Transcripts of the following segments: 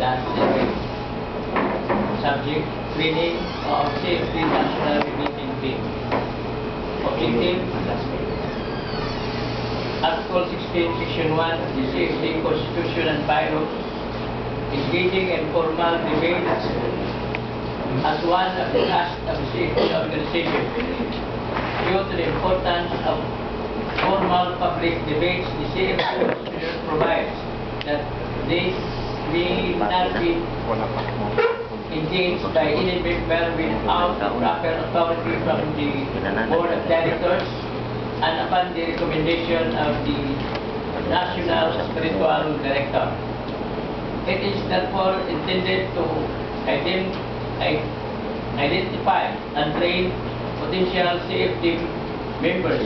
last subject, training of safety national meeting team. Objective, Article 16, Section 1 of the CFD Constitution and Bylaws, engaging in formal debate as one of the tasks of the CFD organization. Due to the importance of formal public debates, the CFD Constitution provides that this may not be engaged by any member without proper authority from the Board of Directors and upon the recommendation of the National Spiritual Director. It is therefore intended to identify and train potential CFD members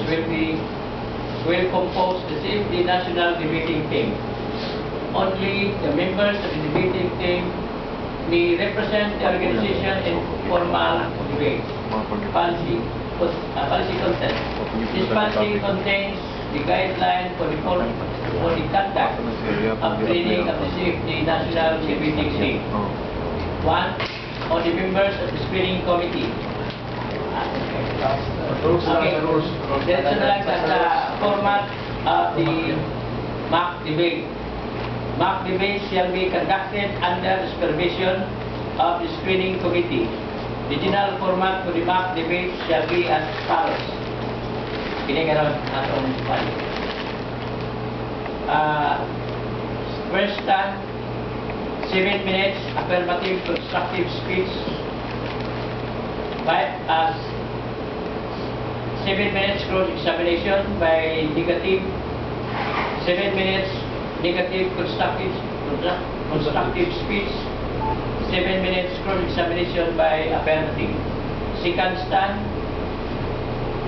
will compose the CFD National Debating Team. Only the members of the debating team may represent the organization in formal debate. Policy content. This policy contains the guideline for the conduct of training of the CFD National Debating Team. 1. On the members of the screening committee. Okay. Let's select the format of the mock debate. Mock debate shall be conducted under the supervision of the screening committee. The general format for the mock debate shall be as follows. Pinagaron atong file. First stand, 7 minutes, affirmative constructive speech. 7 minutes cross-examination by negative. 7 minutes negative constructive speech. 7 minutes cross-examination by affirmative. Second stand,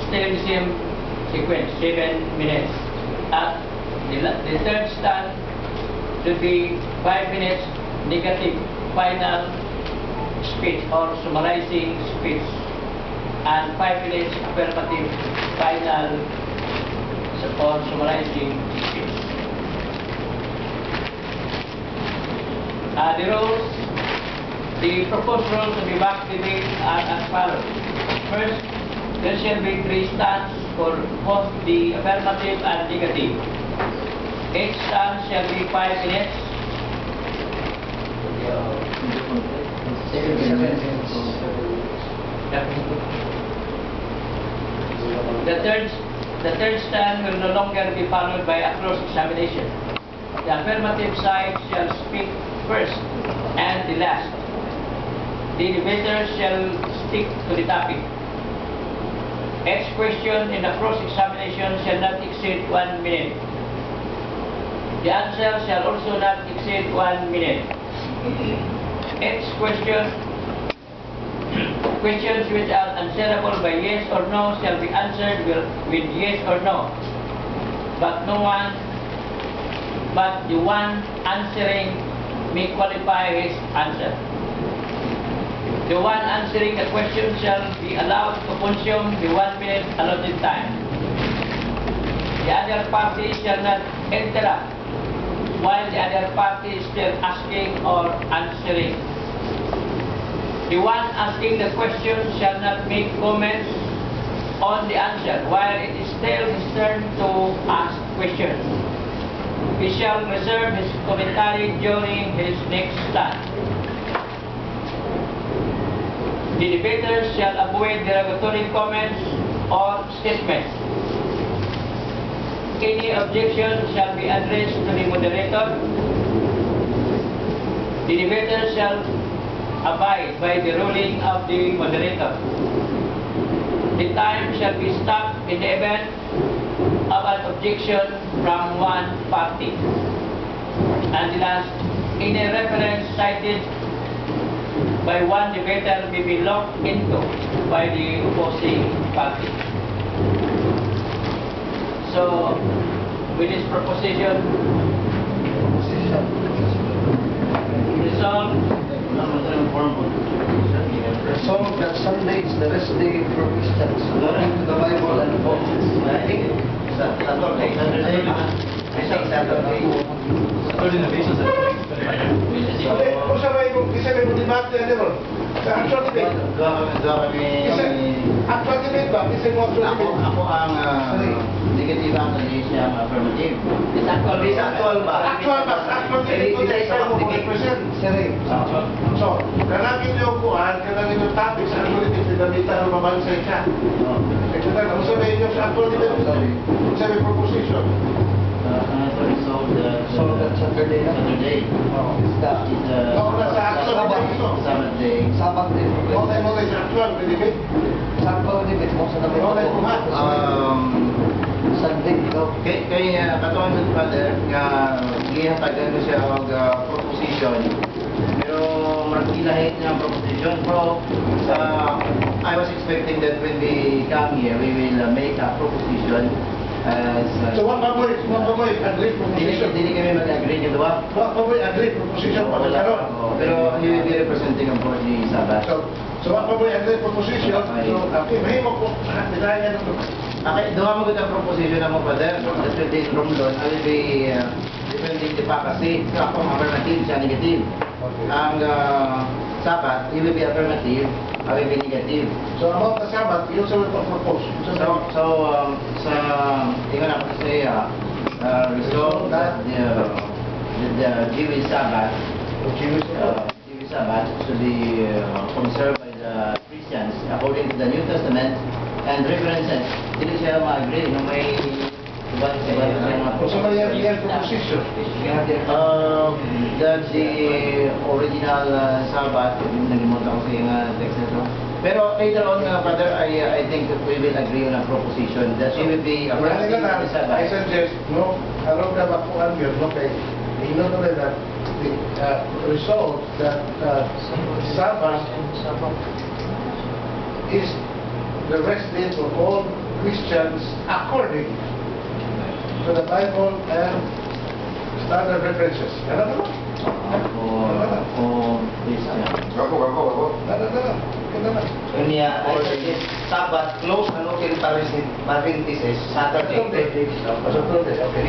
still the same sequence, 7 minutes. The third stand should be 5 minutes negative final speech or summarizing speech, and 5 minutes affirmative final or summarizing speech. The rules. The proposed rules of the mock debate are as follows. First, there shall be 3 stands for both the affirmative and negative. Each stand shall be 5 minutes. The third stand will no longer be followed by a cross-examination. The affirmative side shall speak first and the last. The debaters shall stick to the topic. Each question in the cross-examination shall not exceed 1 minute. The answer shall also not exceed 1 minute. Each questions which are answerable by yes or no shall be answered with yes or no. But the one answering may qualify his answer. The one answering the question shall be allowed to consume the 1 minute allotted time. The other party shall not interrupt while the other party is still asking or answering. The one asking the question shall not make comments on the answer while it is still his turn to ask questions. He shall reserve his commentary during his next stand. The debaters shall avoid derogatory comments or statements. Any objection shall be addressed to the moderator. The debaters shall abide by the ruling of the moderator. The time shall be stopped in the event of an objection from one party. And the last, any reference cited by one debater may be looked into by the opposing party. So, with this proposition, resolved that Sunday is the rest day for Christians, according to the Bible and both. I think Saturday. Kung sa may isa may debate yan ron. Sa actual debate. Actual debate ba? Isa mo actual debate. Ako ang negative analysis siya affirmative. Actual ba? Actual ba? Actual debate ko tayo sa mo represent. So, kanangin niyo kuhan, kanangin yung topic sa actual debate, pinamita ng mabansay siya. Ito na, kung sabihin niyo sa actual debate, kung sabihin proposition. So that Saturday. Nasa actual debate ito. Sabbath day. Mo tayo sa actual debate. Sabbath debate mo sa debate. Mo tayo kuhan. Sunday ikaw. Kay katuan sa father nga gihatagan ko siya og proposition. Pero magkilahit niya ang proposition. Pero I was expecting that when we come here, we will make a proposition as So what paboy agree proposition? Dili kami mag-agree nito ba? What paboy agree proposition pa sa ron? Pero he will be representing of course the Sabbath. So what paboy agree proposition? So okay, mahimo ko nilaya na to. Okay, doon mo ang proposition na mo father. That will be in Romlon. I will be defending the kasi ako affirmative siya negative. Ang Sabbath, he will be affirmative, I will be negative. So about the Sabbath, you also will propose. Sa ingon ako sa resolve that the Jewish Sabbath, Jewish Sabbath should be conserved by the Christians according to the New Testament and references. Hindi siya ma-agree na may iba-iba siya mga So may proposition. That the original Sabbath, nalimutan ko sa yung text nito. Pero later on, Father, I think that we will agree on a proposition that she will be a I suggest, no, alam na bakuan yun, no, kay ino na that the result that Sabbath is the rest day for all Christians according to the Bible and standard references. Ano naman? For Christian. Gako. Kanya, Sabbath, close parenthesis, Saturday. Okay.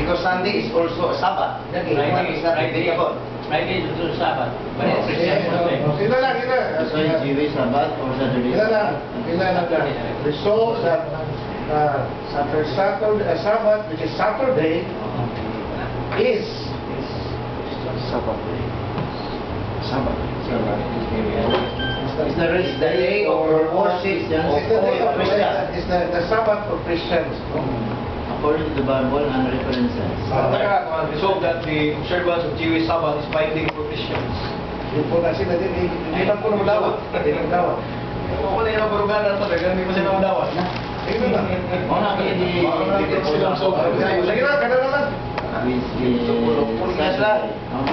Because Sunday is also a Sabbath. Friday is also Sabbath. But it's Christian. Sila lang. So it's Jewish Sabbath or Saturday? Sila lang. Result that Sabbath, which is Saturday, is Sabbath. Is the rest day or worship of all Christians? It's the Sabbath for Christians. According to the Bible and references. So that the observance of Jewish Sabbath is binding for Christians. Yung po na sila din, hindi lang po namdawat. Hindi namdawat. Kung wala yung baruganan talaga, hindi pa sila madawat. Tingnan na. Mga Sige na, kada naman. Podcast lang. Ang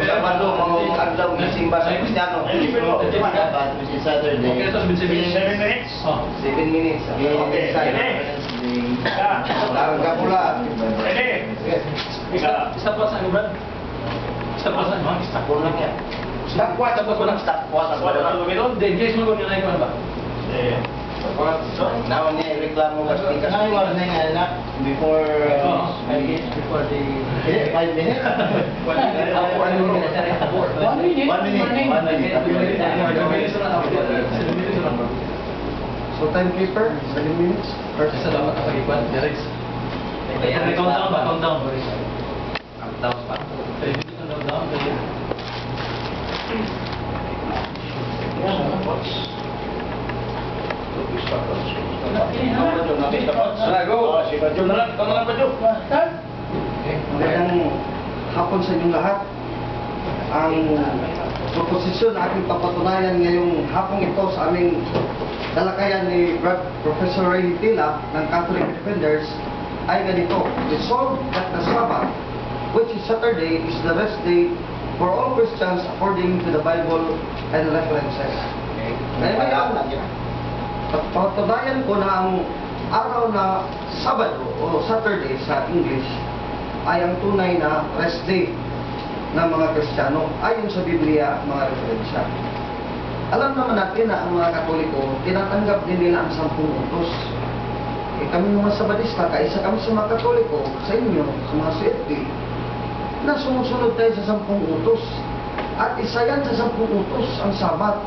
Sabado, mga adlaw ng simba sa Kristiyano. Sabbath, which is Saturday. Okay, so 7 minutes? 7 minutes. Okay. Larang ka pula. Ready? Stop po saan, Brad? Stop po saan? Stop po lang yan. Stop what? Stop po lang. Stop po. Then, James, mo na ikaw na ba? Now niya reklamo ka sa kasi wala na nga na before Before the... 5 minutes. 1 minute. So timekeeper, 7 minutes. Salamat sa pag-ipan. Direct. Countdown ba? Countdown. Countdown pa. Countdown. Magandang hapon sa inyong lahat. Ang proposisyon na aking papatunayan ngayong hapong ito sa aming talakayan ni Professor Entila ng Catholic Defenders ay ganito: resolve that the Sabbath, which is Saturday, is the rest day for all Christians according to the Bible and references. Ngayon, patunayan ko na ang araw na Sabado o Saturday sa English ay ang tunay na rest day ng mga Kristiyano ayon sa Biblia at mga referensya. Alam naman natin na ang mga Katoliko, tinatanggap din nila ang 10 utos. Kami mga Sabadista, kaisa kami sa mga Katoliko, sa inyo, sa mga CFP, na sumusunod tayo sa 10 utos. At isa yan sa 10 utos, ang Sabbath.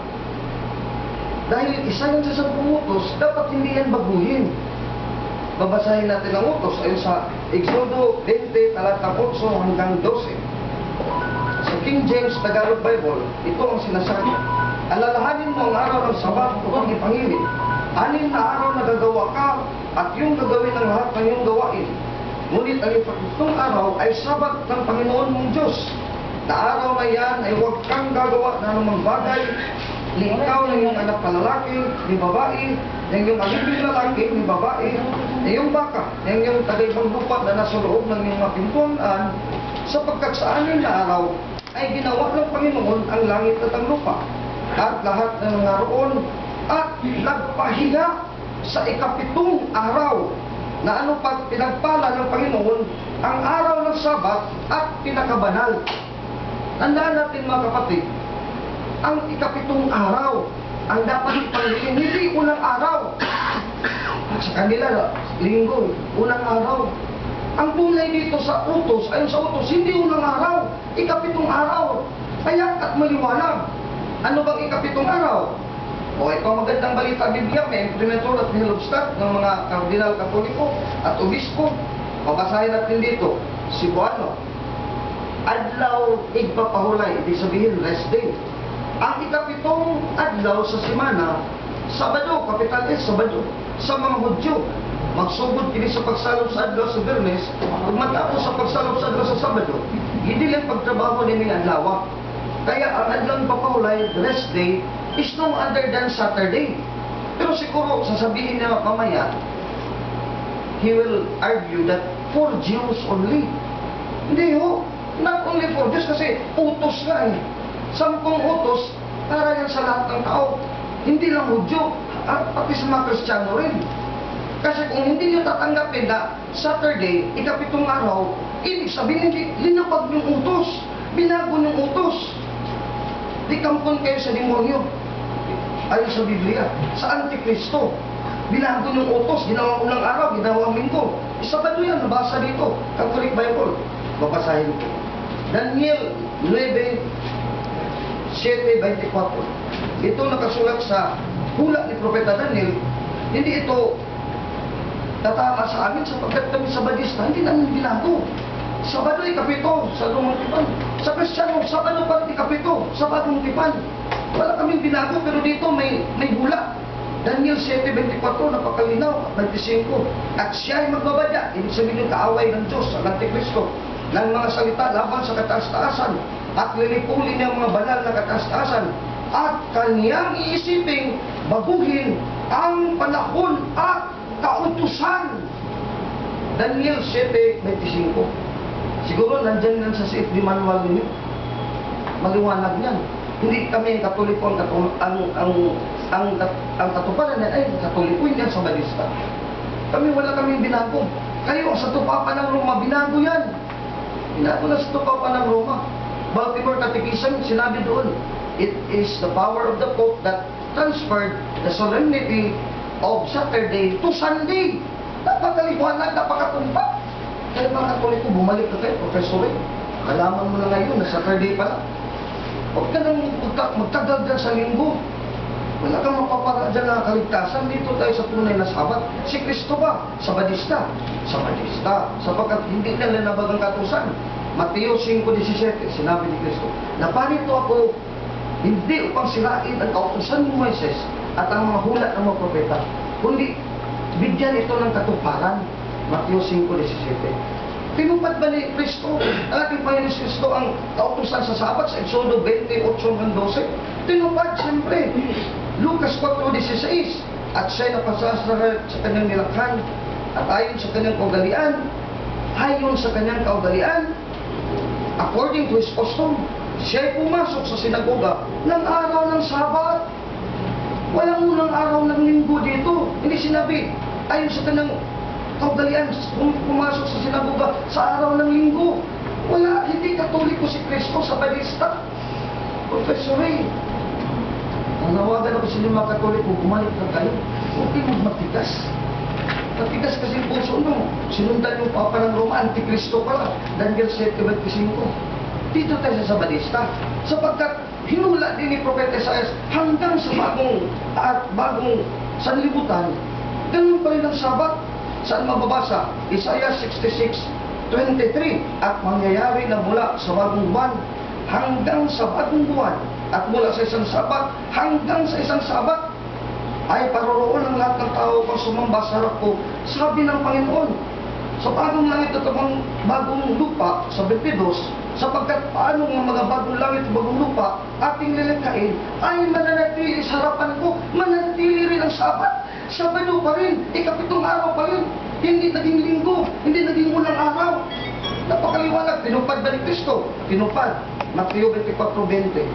Dahil isa yan sa 10 utos, dapat hindi yan baguhin. Babasahin natin ang utos ayon sa Exodo 20, talatang 8 hanggang 12. Sa King James Tagalog Bible, ito ang sinasabi. Alalahanin mo ang araw ng Sabbath upang ipangilin. 6 na araw na gagawa ka at yung gagawin ng lahat ng iyong gawain. Ngunit ang ipagpitong araw ay Sabbath ng Panginoon mong Diyos. Na araw na yan ay huwag kang gagawa na anumang bagay, ni ikaw ng iyong anak na lalaki, ni babae, ng iyong alipin lalaki, ni babae, ng iyong baka, ng iyong tagaibang lupa na nasa loob ng iyong mapintuan, sapagkat sa 6 na araw ay ginawa ng Panginoon ang langit at ang lupa, at lahat na nangaroon, at nagpahinga sa 7 araw, na ano pag pinagpala ng Panginoon ang araw ng Sabat at pinakabanal. Tandaan natin mga kapatid, ang 7 araw ang dapat ipangilin, hindi unang araw. Sa kanila, linggo, unang araw. Ang tunay dito sa utos, ayon sa utos, hindi unang araw, 7 araw. Kaya at maliwanag. Ano bang 7 araw? O ito ang magandang balita Biblia, may implementor at nilubstat ng mga kardinal katoliko at obispo. Pabasahin natin dito, Cebuano. Adlaw igpapahulay, ibig sabihin rest day. Ang 7 adlaw sa semana, Sabado, capital S, Sabado, sa mga Hudyo. Magsugod kini sa pagsalop sa adlaw sa Biyernes, ug matapos sa pagsalop sa adlaw sa Sabado, hindi lang pagtrabaho ni mga adlaw. Kaya ang adlaw papahulay, rest day, is no other than Saturday. Pero siguro, sasabihin niya mamaya, he will argue that for Jews only. Hindi ho, not only for Jews, kasi utos nga eh. 10 utos, para yan sa lahat ng tao. Hindi lang Hudyo, at pati sa mga Kristiyano rin. Kasi kung hindi nyo tatanggapin na Saturday, 7 araw, ibig sabihin hindi, linapag yung utos, binago yung utos. Di kampon kayo sa demonyo. Ayon sa Biblia, sa Antikristo. Binago yung utos, ginawang unang araw, ginawang linggo. Sabado yan, nabasa dito, Catholic Bible. Babasahin ko. Daniel 9:7-24. Ito nakasulat sa hula ni Propeta Daniel. Hindi ito tatama sa amin sapagkat kami Sabadista, hindi namin binago. Sabado ay 7 sa lumang tipan. Sa Kristiyano, Sabado pa rin 7 sa bagong tipan. Wala kaming binago, pero dito may hula. Daniel 7:24, napakalinaw, 25. At siya ay magbabadya, ibig sabihin yung kaaway ng Diyos, ang Antikristo, ng mga salita laban sa kataas-taasan, at lilipulin niya mga banal na kataas-taasan, at kaniyang iisiping baguhin ang panahon at kautusan. Daniel 7:25. Siguro nandyan lang sa CFD manual ninyo. Maliwanag niyan. Hindi kami Katoliko ang katuparan niya ay Katoliko, hindi ang Sabadista. Wala kaming binago. Kayo sa tupapan ng Roma, binago yan. Binago na sa tupapan ng Roma. Baltimore Catechism, sinabi doon, it is the power of the Pope that transferred the solemnity of Saturday to Sunday. Napakaliwanag, napakatumpak. Kaya mga Katoliko, bumalik na kayo, Professor Ray. Kalaman mo na ngayon na Saturday pala. Huwag ka nang magtagal dyan sa linggo. Wala kang mapapara dyan na kaligtasan. Dito tayo sa tunay na Sabat. Si Kristo ba? Sabadista. Sabadista. Sapagkat hindi nila nabag ang katusan. Mateo 5:17, sinabi ni Kristo, naparito ako hindi upang sirain ang kautusan ni Moises at ang mga hula ng mga propeta, kundi bigyan ito ng katuparan. Mateo 5:17. Tinupad ba ni Kristo, ang ating Panginoon Kristo, ang kautusan sa Sabat sa Exodo 28:12? Tinupad, siyempre. Lucas 4:16. At siya'y napasasara sa kanyang nilakhan at ayon sa kanyang kaugalian, according to his custom, siya'y pumasok sa sinagoga ng araw ng Sabat. Walang unang araw ng linggo dito. Hindi sinabi, ayon sa kanyang kaugalian, pumasok sa sinagoga sa araw ng linggo. Wala, hindi Katoliko si Kristo, Sabadista. Professor Ray, nanawagan ako sa mga Katoliko, bumalik na kayo. Huwag kayo matigas. Matigas kasi yung puso mo. Sinundan yung Papa ng Roma, Antikristo pala. Daniel 7:25. Dito tayo sa Sabadista. Sapagkat hinula din ni Propeta Isaias hanggang sa bagong sanlibutan, ganun pa rin ang Sabat. Saan mababasa? Isaiah 66:23. At mangyayari na mula sa bagong buwan hanggang sa bagong buwan at mula sa isang Sabat hanggang sa isang Sabat ay paroroon ang lahat ng tao pang sumamba sa harap ko, sabi ng Panginoon. Sa bagong langit at bagong lupa, sa 22, sapagkat paano nga mga bagong langit at bagong lupa ating lilikhain ay mananatili sa harapan ko, mananatili rin ang Sabat. Sabado pa rin, ikapitong araw pa rin, hindi naging linggo, hindi naging unang araw. Napakaliwanag, tinupad ba ni Kristo? Tinupad. Matthew 24:20.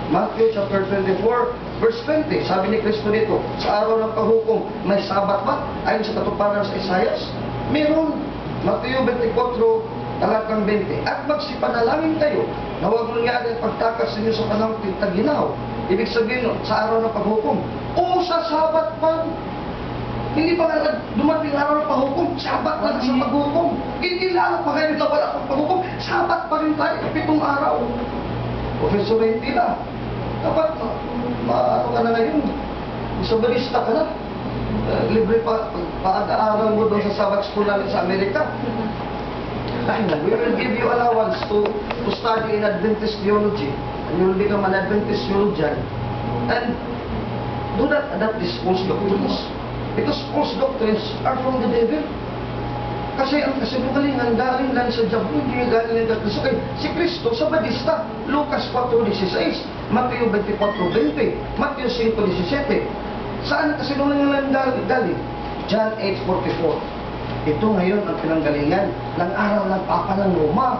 Matthew chapter 24, verse 20. Sabi ni Kristo dito, sa araw ng pahukom, may Sabat ba? Ayon sa katuparan sa Isaias? Meron. Matthew 24, talatang 20. At magsipanalangin kayo na huwag mangyari ang pagtakas ninyo sa panahong taginaw. Ibig sabihin, sa araw ng paghukom. O sa Sabat pa. Hindi pa nga dumating araw ng pahukom, Sabat na sa paghukom. Hindi lalo pa kayo na wala pang paghukom, Sabat pa rin tayo, 7 araw. Professor Entila, dapat maano ka na ngayon, Sabadista ka na. Libre pa pag-aaral mo doon sa Sabbath School namin sa Amerika. We will give you allowance to study in Adventist theology, and you will become an Adventist theologian. And do not adopt these false doctrines, because false doctrines are from the devil. Kasi ang kasinungalingan galing lang sa diablo, hindi galing lang sa Kristo. Si Kristo, Sabadista, Lucas 4:16, Matthew 24:20, Matthew 5:17. Saan ang kasinungalingan galing? John 8:44. Ito ngayon ang pinanggalingan ng araw ng Papa ng Roma.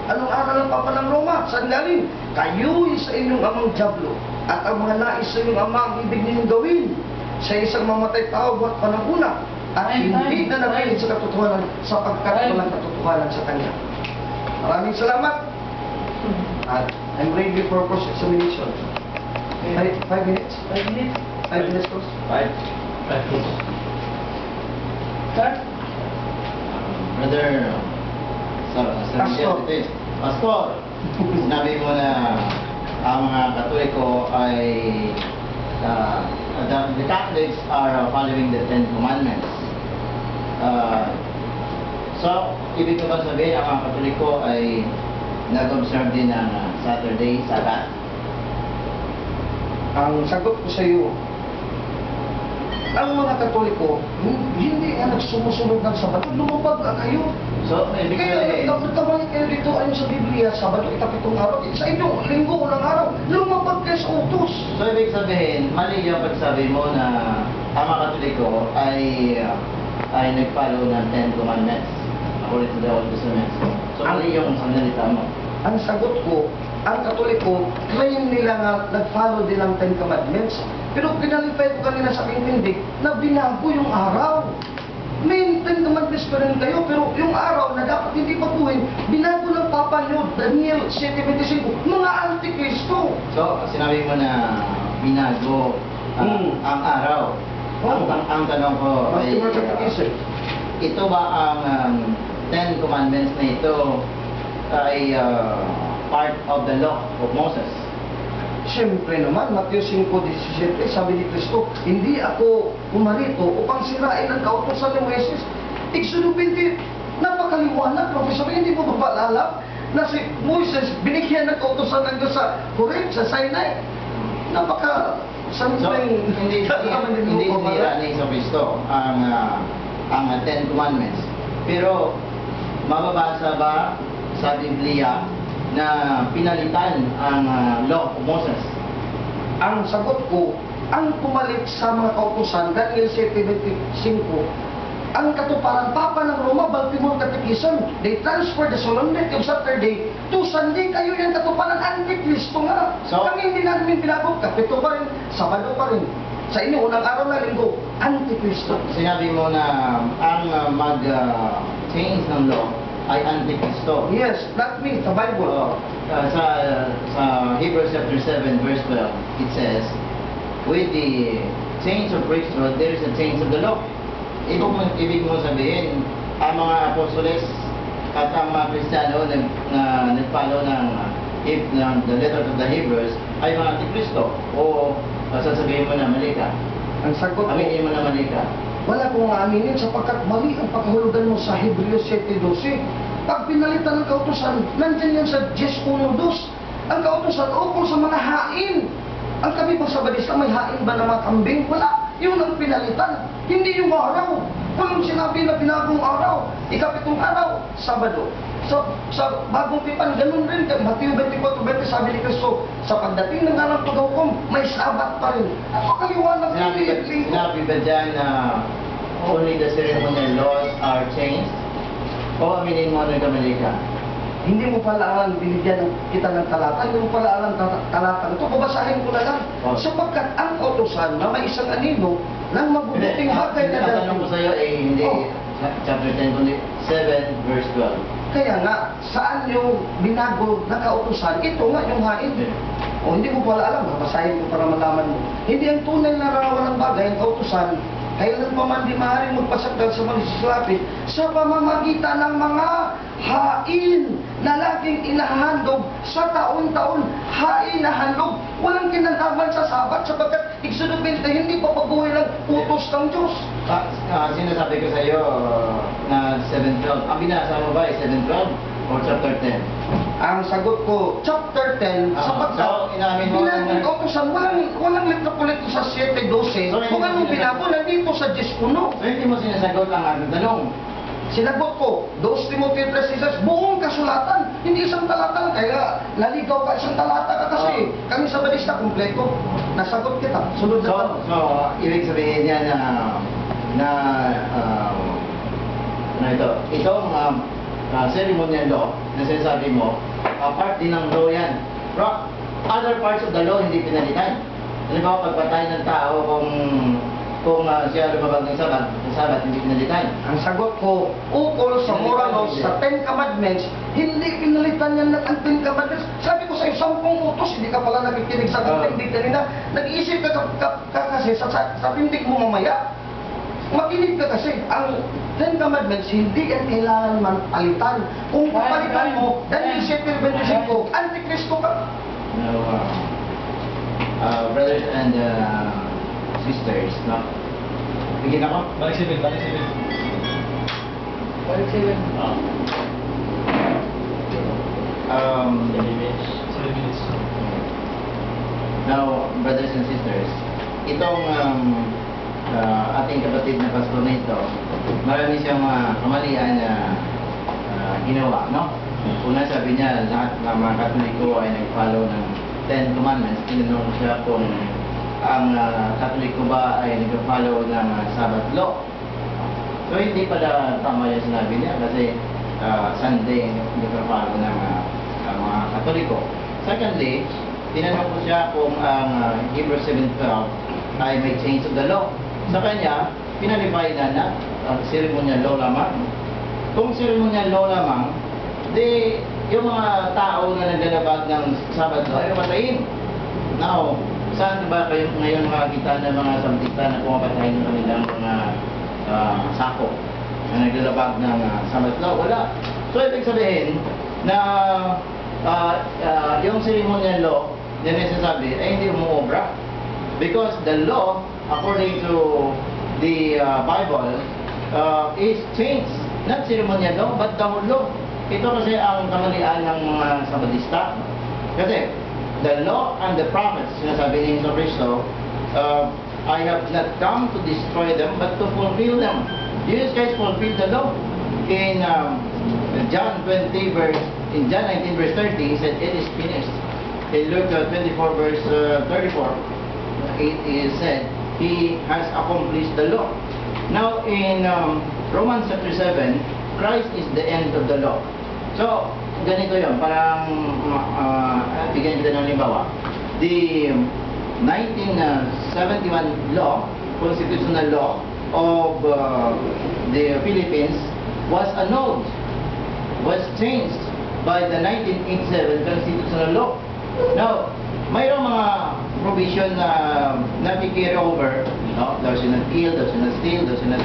Anong araw ng Papa ng Roma? Saan galing? Kayo'y sa inyong amang diablo at ang mga nais sa inyong ama ang ibig ninyong gawin. Sa isang mamatay tao buhat panahuna at hindi na namin sa katotohanan sapagkat walang katotohanan sa kanya. Maraming salamat. At I'm ready for cross-examination. 5 minutes? 5 minutes? 5 minutes, course? 5. Start? Brother, Pastor. Pastor, sinabi mo na ang mga Katoliko ay the Catholics are following the 10 Commandments. So, ibig ko ba sabihin ang mga Katoliko ay nag-observe din ng Saturday, Sabbath? Ang sagot ko sa iyo, ang mga Katoliko, hindi nga nagsumusunod ng Sabato, lumabag na kayo. So, ibig Kaya, sabihin, nagtabalik kayo dito ayon sa Biblia, Sabato, ikapitong araw. Sa inyo, linggo, unang araw, lumabag kayo sa utos. so ibig sabihin, mali yung pagsabi mo na ang mga Katoliko ay nag-follow ng 10 Commandments according to the Old Testament. So, mali yung sanalita mo. Ang sagot ko, ang Katoliko, claim nila nga nag-follow din ng 10 Commandments. Pero pinalipay ko kanina sa aking tindig na binago yung araw. May 10 Commandments pa rin kayo, pero yung araw na dapat hindi baguhin, binago ng Papa nyo, Daniel 7:25, mga Antikristo. So, sinabi mo na binago ang araw. Ang tanong ko ay, ito ba ang 10 Commandments na ito ay part of the law of Moses? Siyempre naman, Matthew 5:17, sabi ni Kristo, hindi ako pumarito upang sirain ang kautosan ni Moises. Exodo 20, napakaliwanag, Professor, hindi mo ba alam na si Moises binigyan ng kautosan ng Diyos sa Horeb, sa Sinai? Napaka... So, hindi sinira ni Kristo ang 10 Commandments. Pero, mababasa ba sa Biblia na pinalitan ang law of Moses? Ang sagot ko, ang pumalit sa mga kautusan, Daniel 7:25, ang katuparan Papa ng Roma, Baltimore Catechism, they transfer the solemnity of Saturday to Sunday. Kayo yung katuparan, Antikristo nga. So, ang hindi namin pinabot, kapito pa rin, Sabado pa rin. Sa inyo, unang araw na linggo, Antikristo. Sinabi mo na ang mag-change ng law ay Antikristo. Yes, not me, the Bible. Sa Hebrews chapter 7 verse 12, it says, with the change of priesthood, there is a change of the law. ibig mo sabihin, ang mga apostoles at ang mga Kristiyano na nag-follow ng the letter of the Hebrews ay mga Antikristo o sasabihin mo na mali ka? Ang sagot ko, Aminin mo na mali ka? wala kong aaminin sapagkat mali ang pakahulugan mo sa Hebreo 7:12. Pag pinalitan ng kautusan, nandyan yan sa 10:1-2. Ang kautusan ukol sa mga hain. Ang kami pang Sabadista, may hain ba na mga kambing? Wala. Yun ang pinalitan. Hindi yung araw. Walang sinabi na pinagong araw. Ikapitong araw, Sabado. So, sa bagong tipan, ganun rin. Mateo 24:20, sabi ni Cristo, sa pagdating ng araw paghukom, may Sabbath pa rin. Napakaliwanag ng Sinabi ba dyan na only the ceremonial laws are changed? O aminin mo na kamali ka? Hindi mo pala alam, binigyan kita ng talata, hindi mo pala alam talata ito, babasahin ko na lang. Oh. Sapagkat ang utusan na may isang anino ng mabubuting bagay na Tatanong ko sa'yo, hindi Oh. chapter 10, kundi 7 verse 12. Kaya nga, saan yung binago na kautusan? Ito nga yung hain. O hindi mo pala alam, babasahin ko para malaman mo. Hindi ang tunay na rawan ng bagay, ang kautusan, kailan pa man di maaaring magpasakdal sa mga sisilapit sa pamamagitan ng mga hain na laging inahandog sa taon-taon. Hain na handog, walang kinalaman sa Sabbath sapagkat Exodus 20 hindi pa pagbuhay ng utos ng Diyos. Sinasabi ko sa'yo na 7:12. Ang binasa mo ba ay 7:12 or chapter 10? Ang sagot ko, chapter 10, sapagkat So, inamin mo binagong kautusan, walang letra-kulito sa 7:12. So, Kung anong binago, nandito sa 10:1. So, hindi mo sinasagot ang aking tanong. Sinagot ko, 2 Timothy 3:6, buong kasulatan, hindi isang talata lang. Kaya naligaw ka, isang talata ka kasi. Kami sa balista, kumpleto. Nasagot kita. Sunod na tanong. So, ibig sabihin niya na itong ceremonial law na sinasabi mo, part din ng law yan. Pero other parts of the law hindi pinalitan. Halimbawa, pagpatay ng tao kung siya lumabag ng Sabbath, hindi pinalitan. Ang sagot ko, ukol sa moral laws, sa 10 commandments, hindi pinalitan yan ng 10 commandments. Sabi ko sa iyo, 10 utos, hindi ka pala nakikinig sa tindig kanina. Nag-iisip ka kasi sa tindig mo mamaya. Makinig ka kasi, ang 10 commandments, hindi yan kailangan man palitan. Kung papalitan mo, dahil 7:25, Antikristo ka. Now, brothers and sisters, no? Bigyan ako? Balik 7, balik 7. Balik 7. Anyways. 7 minutes. Now, brothers and sisters, itong ating kapatid na pastor na ito, marami siyang mga kamalian na ginawa, no? Una sabi niya, lahat ng mga Katoliko ay nag-follow ng 10 Commandments. Tinanong siya kung ang Katoliko ba ay nag-follow ng Sabbath law. So hindi pala tama yung sinabi niya kasi Sunday nag-follow ng mga Katoliko. Secondly, tinanong ko siya kung ang Hebrews 7:12 ay may change of the law. Sa kanya, pinalipay na ceremonial law lamang. Kung ceremonial law lamang, di yung mga tao na naglalabag ng Sabbath law ay patayin. Now, saan ba kayo ngayon makakita ng mga sabdita na pumapatay ng kanilang mga sako na naglalabag ng Sabbath law? Wala. So, ibig sabihin na yung ceremonial law na nasasabi ay hindi umuobra. Because the law, according to the Bible, is changed. Not ceremonial law, but the whole law. Ito kasi ang kamalian ng mga Sabadista. Kasi, the law and the prophets, sinasabi ni Cristo, I have not come to destroy them, but to fulfill them. Jesus Christ fulfilled the law. In John 19 verse 30, he said, it is finished. In Luke 24 verse 34, it said, he has accomplished the law. Now, in Romans chapter 7, Christ is the end of the law. So, ganito yun, parang bigyan kita ng limbawa. The 1971 law, constitutional law of the Philippines was annulled, was changed by the 1987 constitutional law. Now, mayroong mga provision na nakikarry over, no? Thou shalt not kill, thou shalt not steal, thou shalt not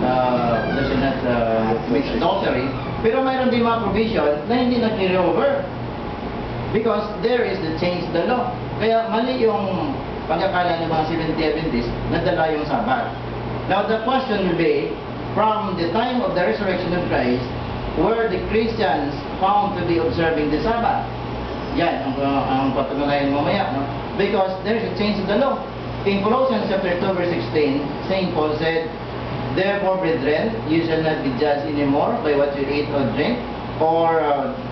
thou shalt not commit adultery. Pero mayroon din mga provision na hindi nag-carry over. Because there is the change the law. Kaya mali yung pagkakala ng mga Seventh-day Adventists na dala yung Sabbath. Now the question will be, from the time of the resurrection of Christ, were the Christians found to be observing the Sabbath? Yan ang patunayan mamaya, no? Because there is a change of the law. In Colossians chapter 2 verse 16, Saint Paul said, "Therefore, brethren, you shall not be judged anymore by what you eat or drink, or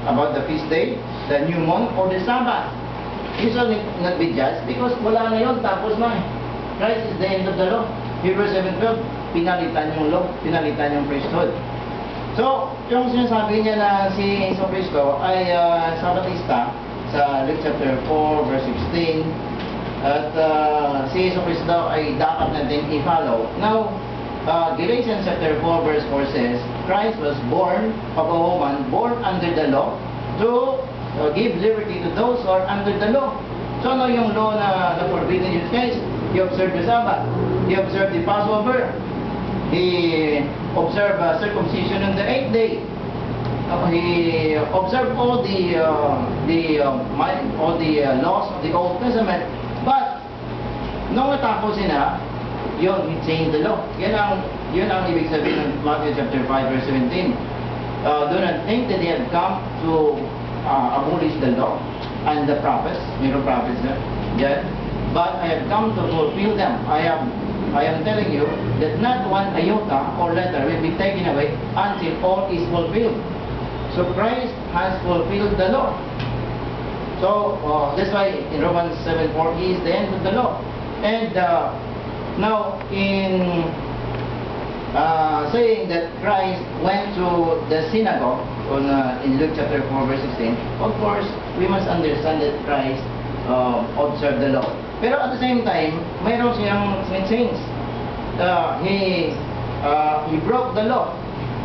about the feast day, the new moon, or the Sabbath. You shall not be judged because wala na yun, tapos na eh. Christ is the end of the law." Hebrews 7:12, pinalitan yung law, pinalitan yung priesthood. So, yung sinasabi niya na si Iso Cristo ay Sabbatista sa Luke chapter 4 verse 16, at si Iso Cristo ay dapat natin i-follow. Now, Galatians chapter 4 verse 4 says, Christ was born of a woman born under the law to give liberty to those who are under the law. So ano yung law na forbidden in Christ? He observed the Sabbath. He observed the Passover. He observed circumcision on the 8th day. He observed all the laws of the Old Testament. But nung natapos na, yun, he changed the law. Yun ang ibig sabihin ng Matthew chapter 5 verse 17. Do not think that they have come to abolish the law and the prophets. Mayroong prophets na. Yeah. But I have come to fulfill them. I am telling you that not one iota or letter will be taken away until all is fulfilled. So Christ has fulfilled the law. So that's why in Romans 7:4 he is the end of the law. And now in saying that Christ went to the synagogue in Luke chapter 4 verse 16, of course we must understand that Christ observed the law. Pero at the same time, mayroon siyang change. He broke the law.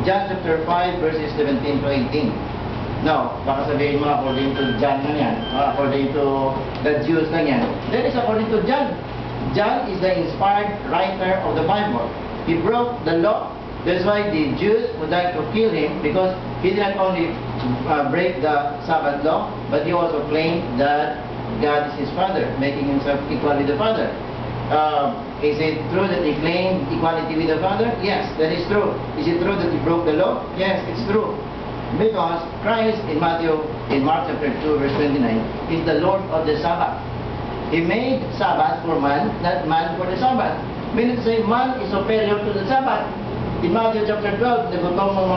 John chapter 5 verses 17 to 18. Now, baka sabihin mo according to John lang yan, according to the Jews lang yan. That is according to John. John is the inspired writer of the Bible. He broke the law. That's why the Jews would like to kill him, because he did not only break the Sabbath law, but he also claimed that God is his Father, making himself equal with the Father. Is it true that he claimed equality with the Father? Yes, that is true. Is it true that he broke the law? Yes, it's true. Because Christ in Mark chapter 2 verse 29 is the Lord of the Sabbath. He made Sabbath for man, not man for the Sabbath. Meaning to say, man is superior to the Sabbath. In Matthew chapter 12, nagutom ng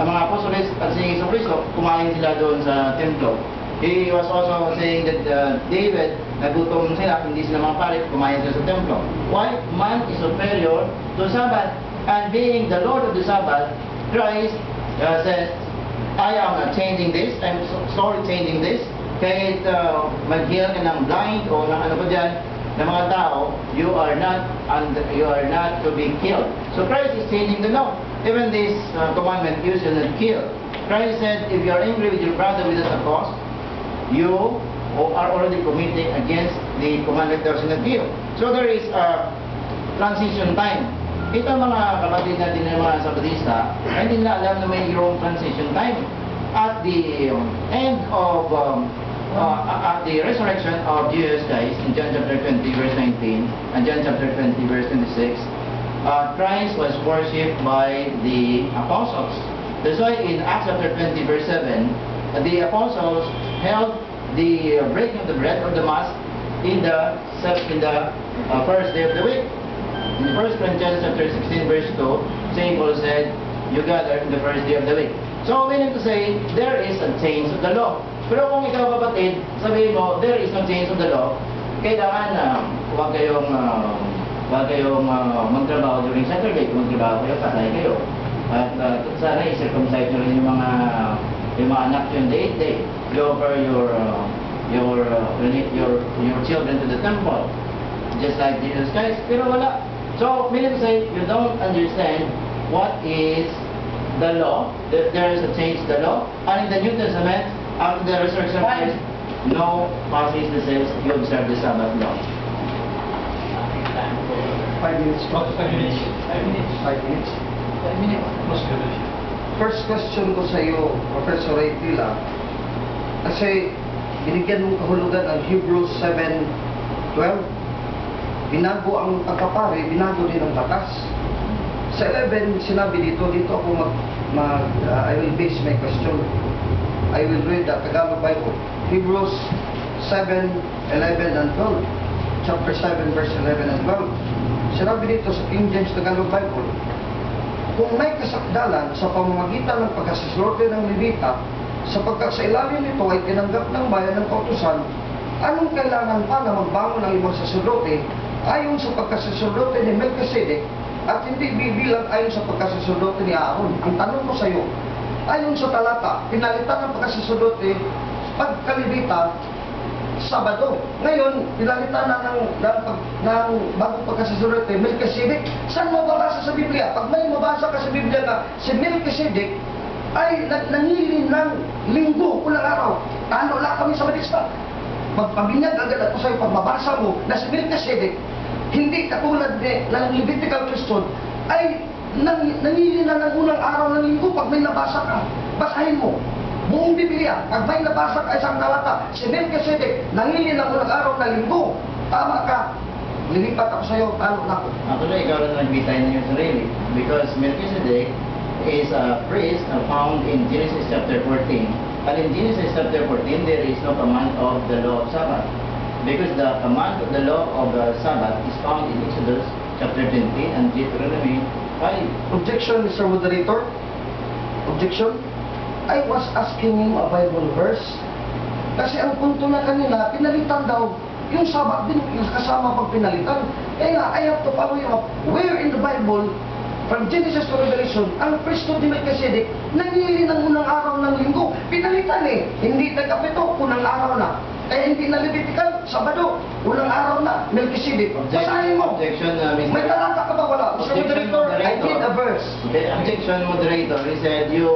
mga apostoles at si Jesu Cristo, kumain sila doon sa templo. He was also saying that David, nagutom sila, hindi sila makapalit, kumain sila sa templo. Why? Man is superior to Sabbath. And being the Lord of the Sabbath, Christ says, I am changing this, I'm sorry changing this. Kahit mag-heal ka ng blind o ng ano pa dyan, ng mga tao, you are not to be killed. So Christ is changing the law. Even this commandment, you shall not kill. Christ said, if you are angry with your brother without a cause, you are already committing against the commandment thou shalt not kill. So there is a transition time. Ito mga kapatid natin ng mga Sabbatista, hindi nila alam na mayroong transition time. At the end of at the resurrection of Jesus Christ in John chapter 20 verse 19 and John chapter 20 verse 26, Christ was worshipped by the apostles. That's why in Acts chapter 20 verse 7, the apostles held the breaking of the bread or the mass in the first day of the week. In 1 Corinthians chapter 16 verse 2, St. Paul said, you gather in the first day of the week. So meaning to say, there is a change of the law. Pero kung ikaw kapatid, sabihin mo, there is no change of the law, kailangan huwag kayong magtrabaho during Saturday. Kung magtrabaho kayo, patay kayo. At sana i-circumcise nyo rin yung mga anak yung the 8th day. You offer your children to the temple, just like Jesus Christ. Pero wala. So, meaning to say, you don't understand what is the law. There is a change to the law. And in the New Testament, after the resurrection of Christ, no passage that says you observe the Sabbath law. time for 5 minutes. 5 minutes. 5 minutes. 5 minutes. 5 minutes. Most revelation. First question ko sa iyo, Professor Entila, kasi binigyan mong kahulugan ang Hebrews 7:12. Binago ang pagkapare, binago din ang batas. Sa 11, sinabi dito ako I will base my question. I will read the Tagalog Bible. Hebrews 7:11 and 12. Chapter 7, verse 11 and 12. Sinabi dito sa King James Tagalog Bible, kung may kasakdalan sa pamamagitan ng pagkasasalote ng Levita, sapagkat sa ilalim nito ay tinanggap ng bayan ng kautusan, anong kailangan pa na magbangon ng ibang saserdote ayon sa pagkasasalote ni Melchizedek at hindi bibilang ayon sa pagkasasalote ni Aaron? Ang tanong ko sa iyo, ayon sa talata, pinalitan ng pagkasasalote pagkalibita Sabado. Ngayon, pinalitan na ng bagong pagkasasalote Melchizedek. Saan mo babasa sa Biblia? Pag may mabasa ka sa Biblia na si Melchizedek ay nangili ng linggo ulang araw, talo lang kami sa Batista. Magpabinyag agad ako sa'yo pag mabasa mo na si Melchizedek, hindi katulad ng Levitical priesthood, ay nangili na ng unang araw ng linggo pag may nabasa ka. Basahin mo. Buong Biblia, pag may nabasa ka isang talata, si Melchizedek nangili ng unang araw ng linggo. Tama ka. Lilipat ako sa'yo, talo na ako. Actually, ikaw rin nagbitay na yung sarili. Because Melchizedek is a priest found in Genesis chapter 14. And in Genesis chapter 14, there is no command of the law of Sabbath. Because the command of the law of the Sabbath is found in Exodus chapter 20 and Deuteronomy 5. Objection, Mr. Moderator. Objection. I was asking him a Bible verse. Kasi ang punto na kanina, pinalitan daw. Yung Sabbath din kasama pag pinalitan. Kaya nga, I have to follow you up. Where in the Bible, from Genesis to Revelation, ang priesthood ni Melchizedek nangili ng unang araw ng linggo. Pinalitan eh. Hindi nagkapito, unang araw na. Kaya hindi na Levitical, Sabado, unang araw na, Melchizedek. Basahin mo. Objection, Mr. May talata ka ba wala? Mr. Moderator, I need a verse. Okay, objection, moderator. He said you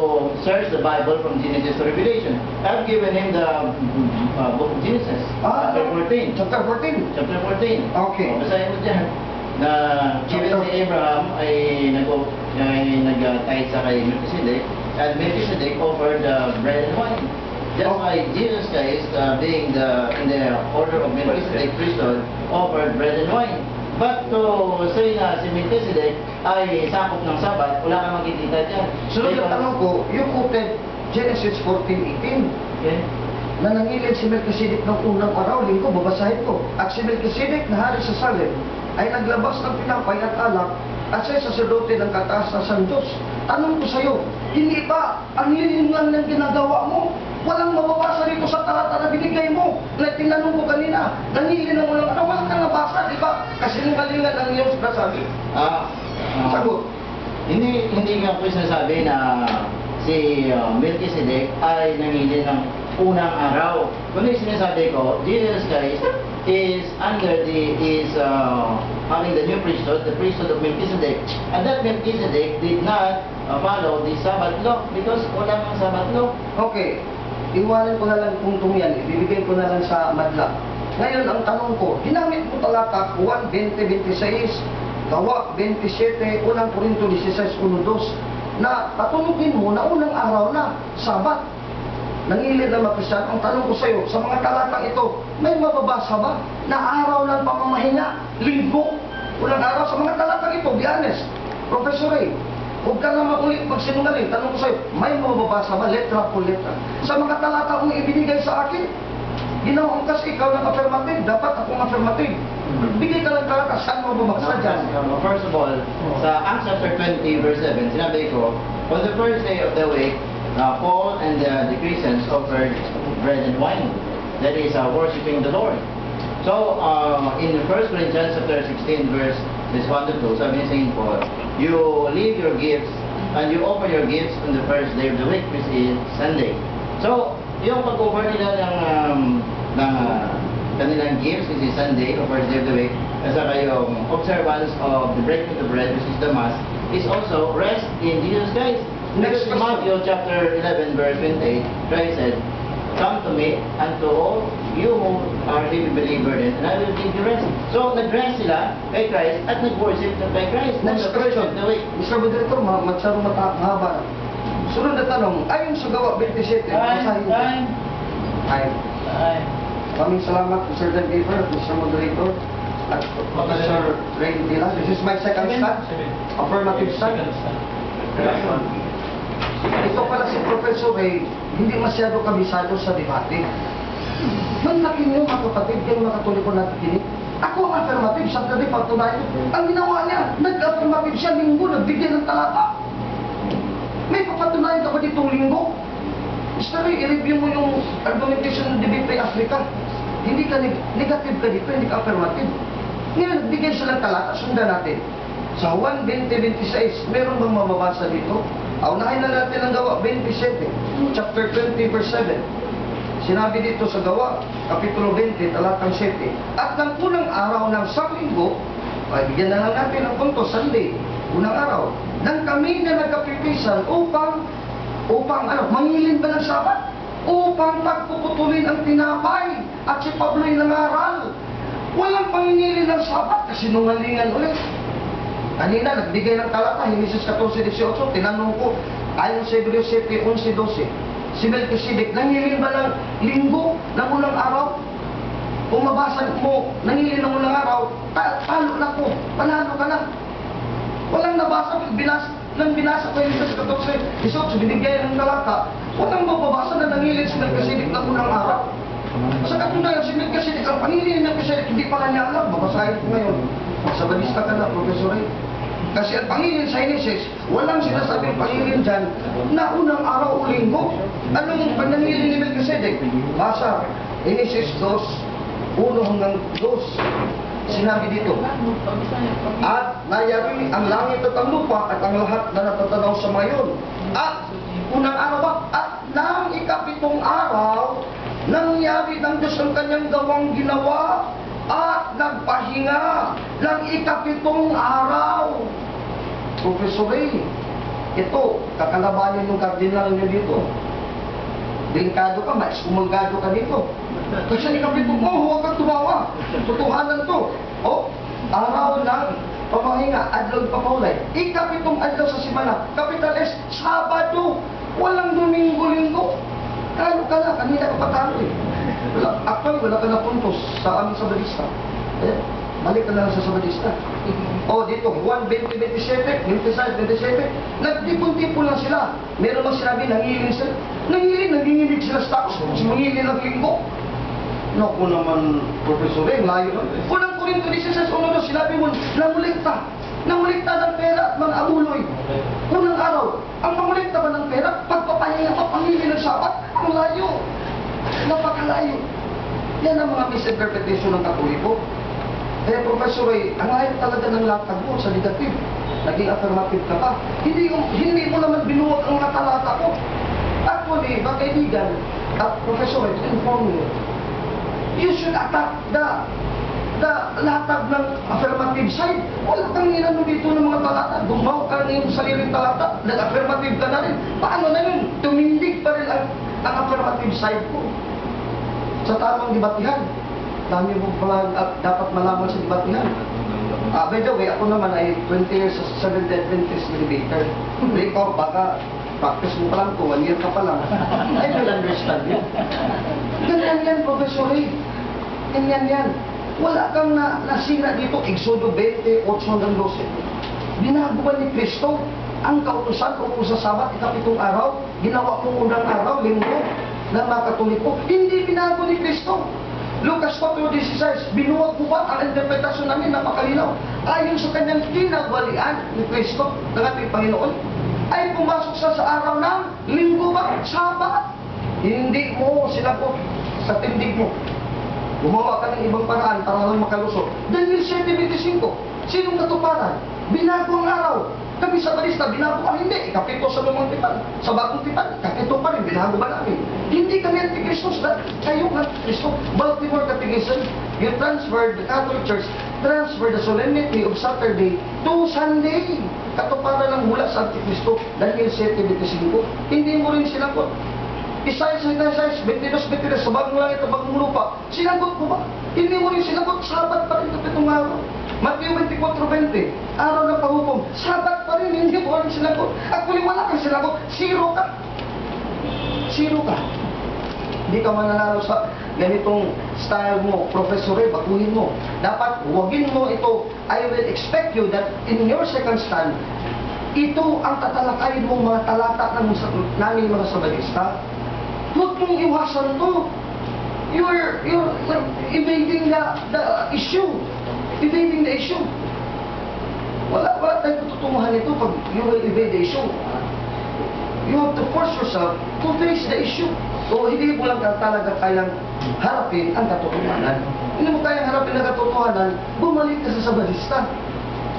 search the Bible from Genesis to Revelation. I've given him the book of Genesis, chapter 14. Chapter 14. Chapter 14. Okay. Basahin mo dyan. Na given si Abraham ay nag-tithe sa kay Melchizedek, and Melchizedek offered bread and wine. That's why Jesus Christ, being in the order of Melchizedek priesthood, offered bread and wine. But to say na si Melchizedek ay sakop ng Sabbath, wala kang makikita dyan. Sunod na tanong ko, you quoted Genesis 14:18. Okay? Na nangilin si Melchizedek ng unang araw, linggo, babasahin ko. At si Melchizedek na hari sa Salem ay naglabas ng tinapay at alak at siya saserdote ng kataasan Diyos. Tanong ko sa iyo, hindi ba ang hiling lang ng ginagawa mo? Walang mababasa rito sa talata na binigay mo. Na tinanong ko kanina, nangilin ng walang araw, walang kang nabasa, di ba? Kasi nungalingan ang iyong sinasabi. Sagot. Hindi nga po sinasabi na si Melchizedek ay nangili ng unang araw. Kundi sinasabi ko, Jesus Christ is having the new priesthood, the priesthood of Melchizedek. And that Melchizedek did not follow the Sabbath law because wala ng Sabbath law. Okay. Iwanan ko na lang puntong yan. Ibibigay ko na lang sa madla. Ngayon, ang tanong ko, ginamit mo talata 1:20-26, Gawa 27, 1 Corinto 16:1-2, na patunugin mo na unang araw na, Sabat. Nangilid na makrisyan, ang tanong ko sa iyo, sa mga talatang ito, may mababasa ba na araw ng pamamahinga, linggo, unang araw? Sa mga talatang ito, be honest, Professor Ray, huwag ka naman ulit magsinungaling. Tanong ko sa iyo, may mababasa ba, letra po letra? Sa mga talata mong ibinigay sa akin, ginawang kasi ikaw ng affirmative, dapat akong affirmative. Bigay ka lang talata, saan mababasa dyan? First of all, sa Acts chapter 20, verse 7, sinabi ko, on the first day of the week, Paul and the Christians offered bread and wine. That is worshiping the Lord. So, in 1 Corinthians chapter 16, verse 1-2, sabi niya sa Paul, you leave your gifts and you offer your gifts on the first day of the week, which is Sunday. So, yung pag-offer nila ng kanilang gifts, which is Sunday, or first day of the week, at saka yung observance of the breaking of the bread, which is the Mass, is also rest in Jesus Christ. Next, Matthew chapter 11, verse 28, Christ said, come to me and to all you who are heavy believer and I will give you rest. So, nag-rest sila kay Christ at nag-worship na kay Christ. Next question. Mr. Moderator, masyadong mahaba. Sunod na tanong, ayon sa gawa 27, basahin ko. Ay. Maraming salamat, Mr. Dan Gaver, Mr. Moderator, at Professor Ray Entila. This is my second stand, affirmative stand. Ito pala si Professor Ray, hindi masyado kabisado sa debate. Manlakin niyo mga kapatid, kayo mga katoliko natin. Ako ang affirmative, Saturday pagtunayan. Ang ginawa niya, nag-affirmative siya linggo, nagbigyan ng talata. May papatunayan ka ba ditong linggo? Mr. Ray, i-review mo yung argumentation ng debate kay Africa. Hindi ka negative ka dito, hindi ka affirmative. Ngayon, nagbigay silang talata, sundan natin. Sa 1:20-26, meron bang mamabasa dito? Aunahin na natin ang gawa 27, chapter 20, verse 7. Sinabi dito sa gawa, kapitulo 20, talatang 7. At ng unang araw ng Sabinggo, ay bigyan na lang natin ang punto, Sunday, unang araw, nang kami na nagkapipisan upang mangilin ba ng Sabbath? Upang pagpuputulin ang tinapay at si Pablo'y nangaral. Walang pangingilin ng Sabbath, kasinungalingan ulit. Kanina, nagbigay ng talata, Henesis 14:18, tinanong ko, ayon sa Hebreo 7:11-12, si Melchizedek, nangilin ba ng linggo ng unang araw? Kung mabasa mo, nangilin ng unang araw, talo na ko, panalo ka na. Walang nabasa, binasa ko Henesis 14:18, binigay ng talata, walang mababasa na nangilin si Melchizedek ng unang araw. Sa katunayan, si Melchizedek, ang pangilin ng Melchizedek, hindi pala niya alam, babasahin ko ngayon. Sabadista ka na, Professor Ray. Kasi ang pangilin sa Henesis, walang sinasabing pangilin dyan na unang araw o linggo. Anong panangilin ni Melchizedek? Basa, Henesis 2:1-2. Sinabi dito, at nayari ang langit at ang lupa at ang lahat na natatanaw sa mayon. At unang araw ba? At nang ikapitong araw, nangyari ng Diyos ang kanyang gawang ginawa at nagpahinga ng ikapitong araw. Professor Ray, ito, kakalabanin yung kardinal niyo dito. Delikado ka, mas-kumulgado ka dito. Kasi ikapitong, huwag kang tumawa. Tutuhanan to. Araw ng papahinga, adlaw papaulay. Ikapitong adlaw sa simana, capital S, Sabado. Walang Domingo-Linggo. Kalo ka na, kanina ka patalo eh. Actually, wala ka na puntos sa aming Sabadista. Balik ka na lang sa Sabadista. Dito, 1:20-27, 26-27, nagtipon-tipon lang sila. Meron bang sinabi, nangilin sila? Nanginginig sila sa tapos, mangilin ng linggo. Naku naman, Professor Ray, layo na. Unang Korinto 16:1, sinabi mo, nangulikta ng pera at mga abuloy. Unang araw, ang pangulikta ba ng pera, pagpapahinga pa, pangilin ng Sabat, ang layo. Napakalayo. Yan ang mga misinterpretation ng Katoliko. Kaya Professor Ray, ang ayaw talaga ng latag mo sa negative. Naging affirmative ka pa. Hindi mo naman binuwag ang mga talata ko. Actually, mga kaibigan, at Professor Ray, to inform you, you should attack the latag ng affirmative side. Wala kang inano dito ng mga talata. Gumawa ka ng sariling talata, nag-affirmative ka na rin. Paano na yun? Tumindig pa rin ang affirmative side ko. Sa tamang debatihan. Dami mo pala dapat malaman sa debatihan. By the way, ako naman ay 20 years sa Seventh Day Adventist debater. Ikaw, baka practice mo pa lang to, 1 year ka pa lang. I will understand you. Ganyan yan, Professor Ray. Ganyan yan. Wala kang nasira dito, Exodo 20:8-12. Binago ba ni Kristo ang kautusan o sa Sabat, ikapitong araw? Ginawa mong unang araw, linggo, ng mga Katoliko? Hindi binago ni Kristo. Lucas 4:16, binuwag mo ba ang interpretasyon namin napakalinaw? Ayon sa kanyang kinagwalian ni Kristo, ng ating Panginoon, ay pumasok sa araw ng linggo ba? Sabat. Hindi mo sinagot sa tindig mo. Gumawa ka ng ibang paraan para lang makalusot. Daniel 7:25, sinong natuparan? Binago ang araw. Kami sa Balista, binago ka hindi. Ikapito sa lumang tipan. Sa bagong tipan, ikapito pa rin. Binago ba namin? Hindi kami anti-Kristos. Kayo anti-Kristo. Baltimore Catechism, you transferred, the Catholic Church transferred the solemnity of Saturday to Sunday. Katuparan ng hula sa anti-Kristo. Daniel 7:25. Hindi mo rin sinagot. Isaiah 22, sa bagong langit at bagong lupa. Sinagot mo ba? Hindi mo rin sinagot, Sabat pa rin itong araw. Matthew 24:20, araw ng panghukom, Sabat pa rin, hindi mo rin sinagot. Actually, wala kang sinagot, zero ka. Zero ka. Hindi ka mananalo sa ganitong style mo, Professor Ray, baguhin mo. Dapat, huwagin mo ito. I will expect you that in your second stand, ito ang tatalakayin mong mga talata ng namin mga Sabadista. Huwag mong iwasan to. You're evading the issue. Evading the issue. Wala tayong tutunguhan ito pag you will evade the issue. You have to force yourself to face the issue. So, hindi mo lang talaga kayang harapin ang katotohanan. Hindi mo kayang harapin ang katotohanan, bumalik ka sa Sabadista.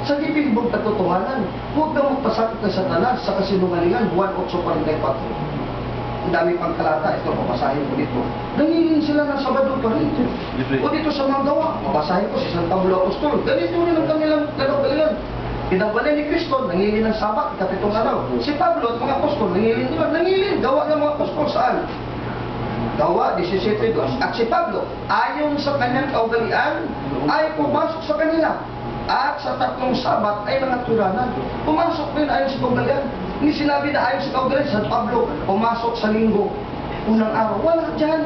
Sa gipin mong katotohanan, huwag na magpasakit na Satanas sa kasinungalingan, 1:8:44. Ang dami pang talata, ito, mabasahin ko dito. Nangilin sila ng Sabado pa rin. O dito sa mga gawa, mabasahin ko si San Pablo Apostol. Ganito rin ang kanilang kalagayan. Pinagbalay ni Kristo, nangilin ng Sabat, ikapitong araw. Si Pablo at mga apostol, nangilin nila. Nangilin, gawa ng mga apostol saan? Gawa, 17:2. At si Pablo, ayon sa kanyang kaugalian, ay pumasok sa kanila. At sa 3 Sabat ay mga turanan. Pumasok rin ayon sa kaugalian. Hindi sinabi na ayon sa kaugalian, San Pablo, pumasok sa linggo. Unang araw, wala dyan.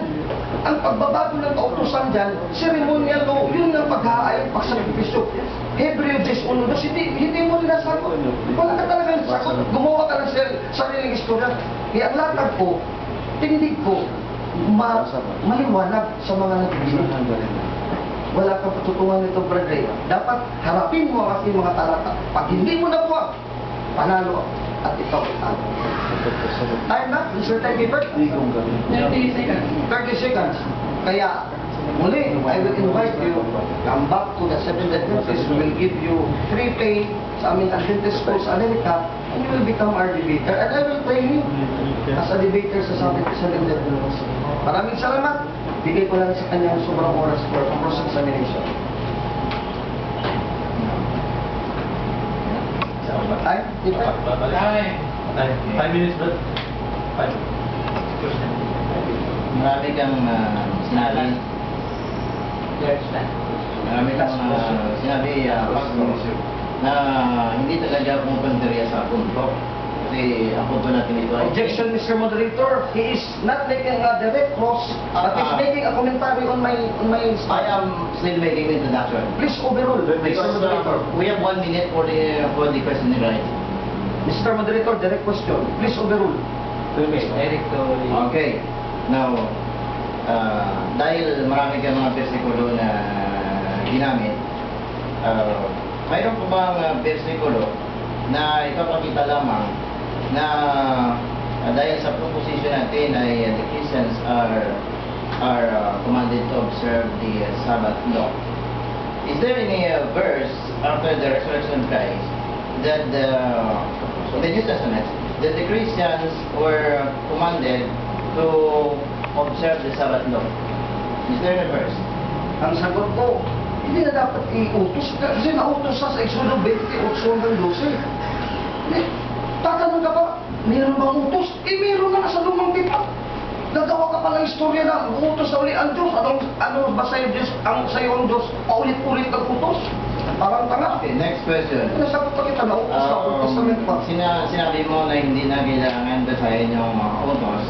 Ang pagbabago ng kautusan dyan, ceremonial law, yun ang pag-haayang pagsakripisyo. Hebreo 10:1-2, hindi mo rin nasagot. Wala ka talagang sagot. Gumawa ka ng sariling istorya. Kaya ang latag ko, tindig ko, maliwanag sa mga nagbibilang. Wala kang patutungan nito, Brother. Dapat harapin mo ang aking mga talata. Pag hindi mo nakuha, panalo at ikaw ay time na, Mr. Timekeeper? 30 seconds. 30 seconds. Kaya, muli, I will invite you, come back to the Seventh Adventist. We will give you free pay sa aming Adventist school sa Amerika, and you will become our debater. And I will train you as a debater sa Seventh Adventist. Maraming salamat. Bigay ko lang sa kanya sobrang oras for cross-examination. Time? 5 minutes, bro. 5. Marami kang sinabi. Marami kang sinabi, Pastor, na hindi talaga pumupunteriya sa punto. Kasi ang punto natin ito ay... Objection, Mr. Moderator. He is not making a direct cross, but he's making a commentary on my I am still making the introduction. Please overrule, Mr. Because Moderator. we have 1 minute for the question and right. Mr. Moderator, direct question. Please overrule. Okay. Now, dahil marami kang mga versikulo na ginamit, mayroon po bang versikulo na ipapakita lamang na dahil sa proposition natin ay the Christians are commanded to observe the Sabbath law? Is there any verse after the resurrection of Christ that in the New Testament that the Christians were commanded to observe the Sabbath law? Is there a verse? Ang sagot ko, hindi na dapat iutos kasi nautos sa Exodo 28:12. Tatanong ka ba, mayroon bang utos? Mayroon na sa lumang tipan. Nagawa ka pala istorya na utos sa uli ang Diyos. Ano ba sa'yo Diyos? Sa'yo ang Diyos, paulit-ulit ang utos. Parang tanga. Okay, next question. Nasagot pa kita, nautos sa Old Testament pa. Sinabi mo na hindi na kailangan basahin yung mga utos.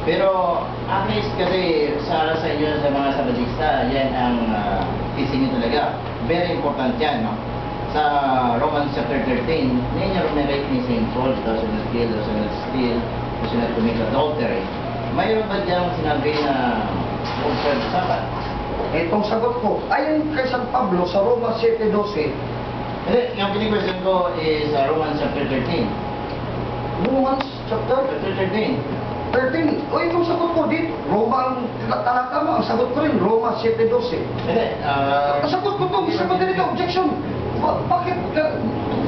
Pero at least kasi sa inyo sa mga Sabadista, yan ang teaching nyo talaga. Very important yan, no? Sa Romans chapter 13, ninyo rumirate ni St. Paul, thou shalt not kill, thou shalt not steal, thou shalt not commit adultery. Mayroon ba diyang sinabi na observe Sabbath? Itong sagot ko, ayon kay San Pablo sa Roma 7:12, Hindi, yung question ko is Romans chapter 13. Romans chapter 13. 13. O itong sagot ko dito, Roma ang talata mo, ang sagot ko rin, Roma 7:12. Hindi, Ang sagot ko to, Mr. Moderator, objection. Bakit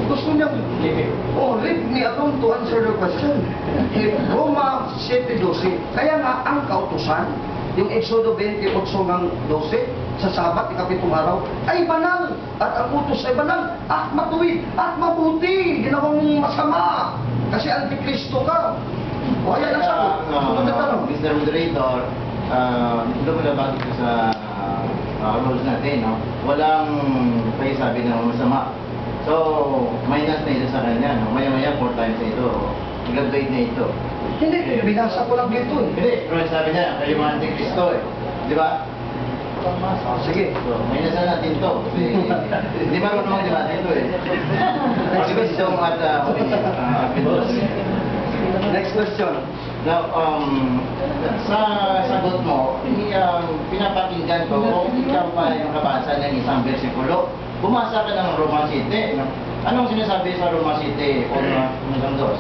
gusto niya? Oh, leave me alone to answer the question. Roma 7:12. Kaya nga, ang kautusan, yung Exodo 28:12 sa Sabat, ikapitong araw, ay banal. At ang utos ay banal, at matuwid, at mabuti. Ginawang masama. Kasi antikristo ka. O ayan ang sagot. Sunod na tanong. Mr. Moderator, lumalabat ko sa rules natin, no? Walang kayo sabi na masama. So, minus na ito sa kanya, no? Maya-maya 4 times na ito. Graduate na ito. Hindi, binasa ko lang dito eh. Hindi, pero sabi niya, kayo mga antikristo eh. Di ba? Sige. So, minus na natin to. Kasi, di ba naman di ba ito eh. Next question at Next question. Now, sa sagot mo, pinapakinggan ko kung ikaw pa yung kabasa ng isang bersikulo. Bumasa ka ng Roma City. Anong sinasabi sa Roma City o ng dos?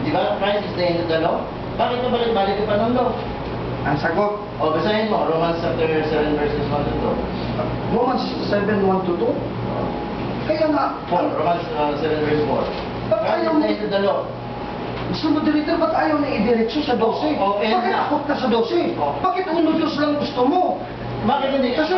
Di ba? Christ is the end of the law? Bakit ka balik-balik ka pa ng law? Ang sagot, O, basahin mo, Romans chapter 7 verses 1 to 2. Romans 7:1 to 2. Kaya nga, 4, Romans 7 verse 4. Christ is the end of the law. Mr. Moderator, ba't ayaw na idiretso sa 12? Bakit akot ka sa 12? Bakit 1-2 lang gusto mo? Bakit hindi? Kasi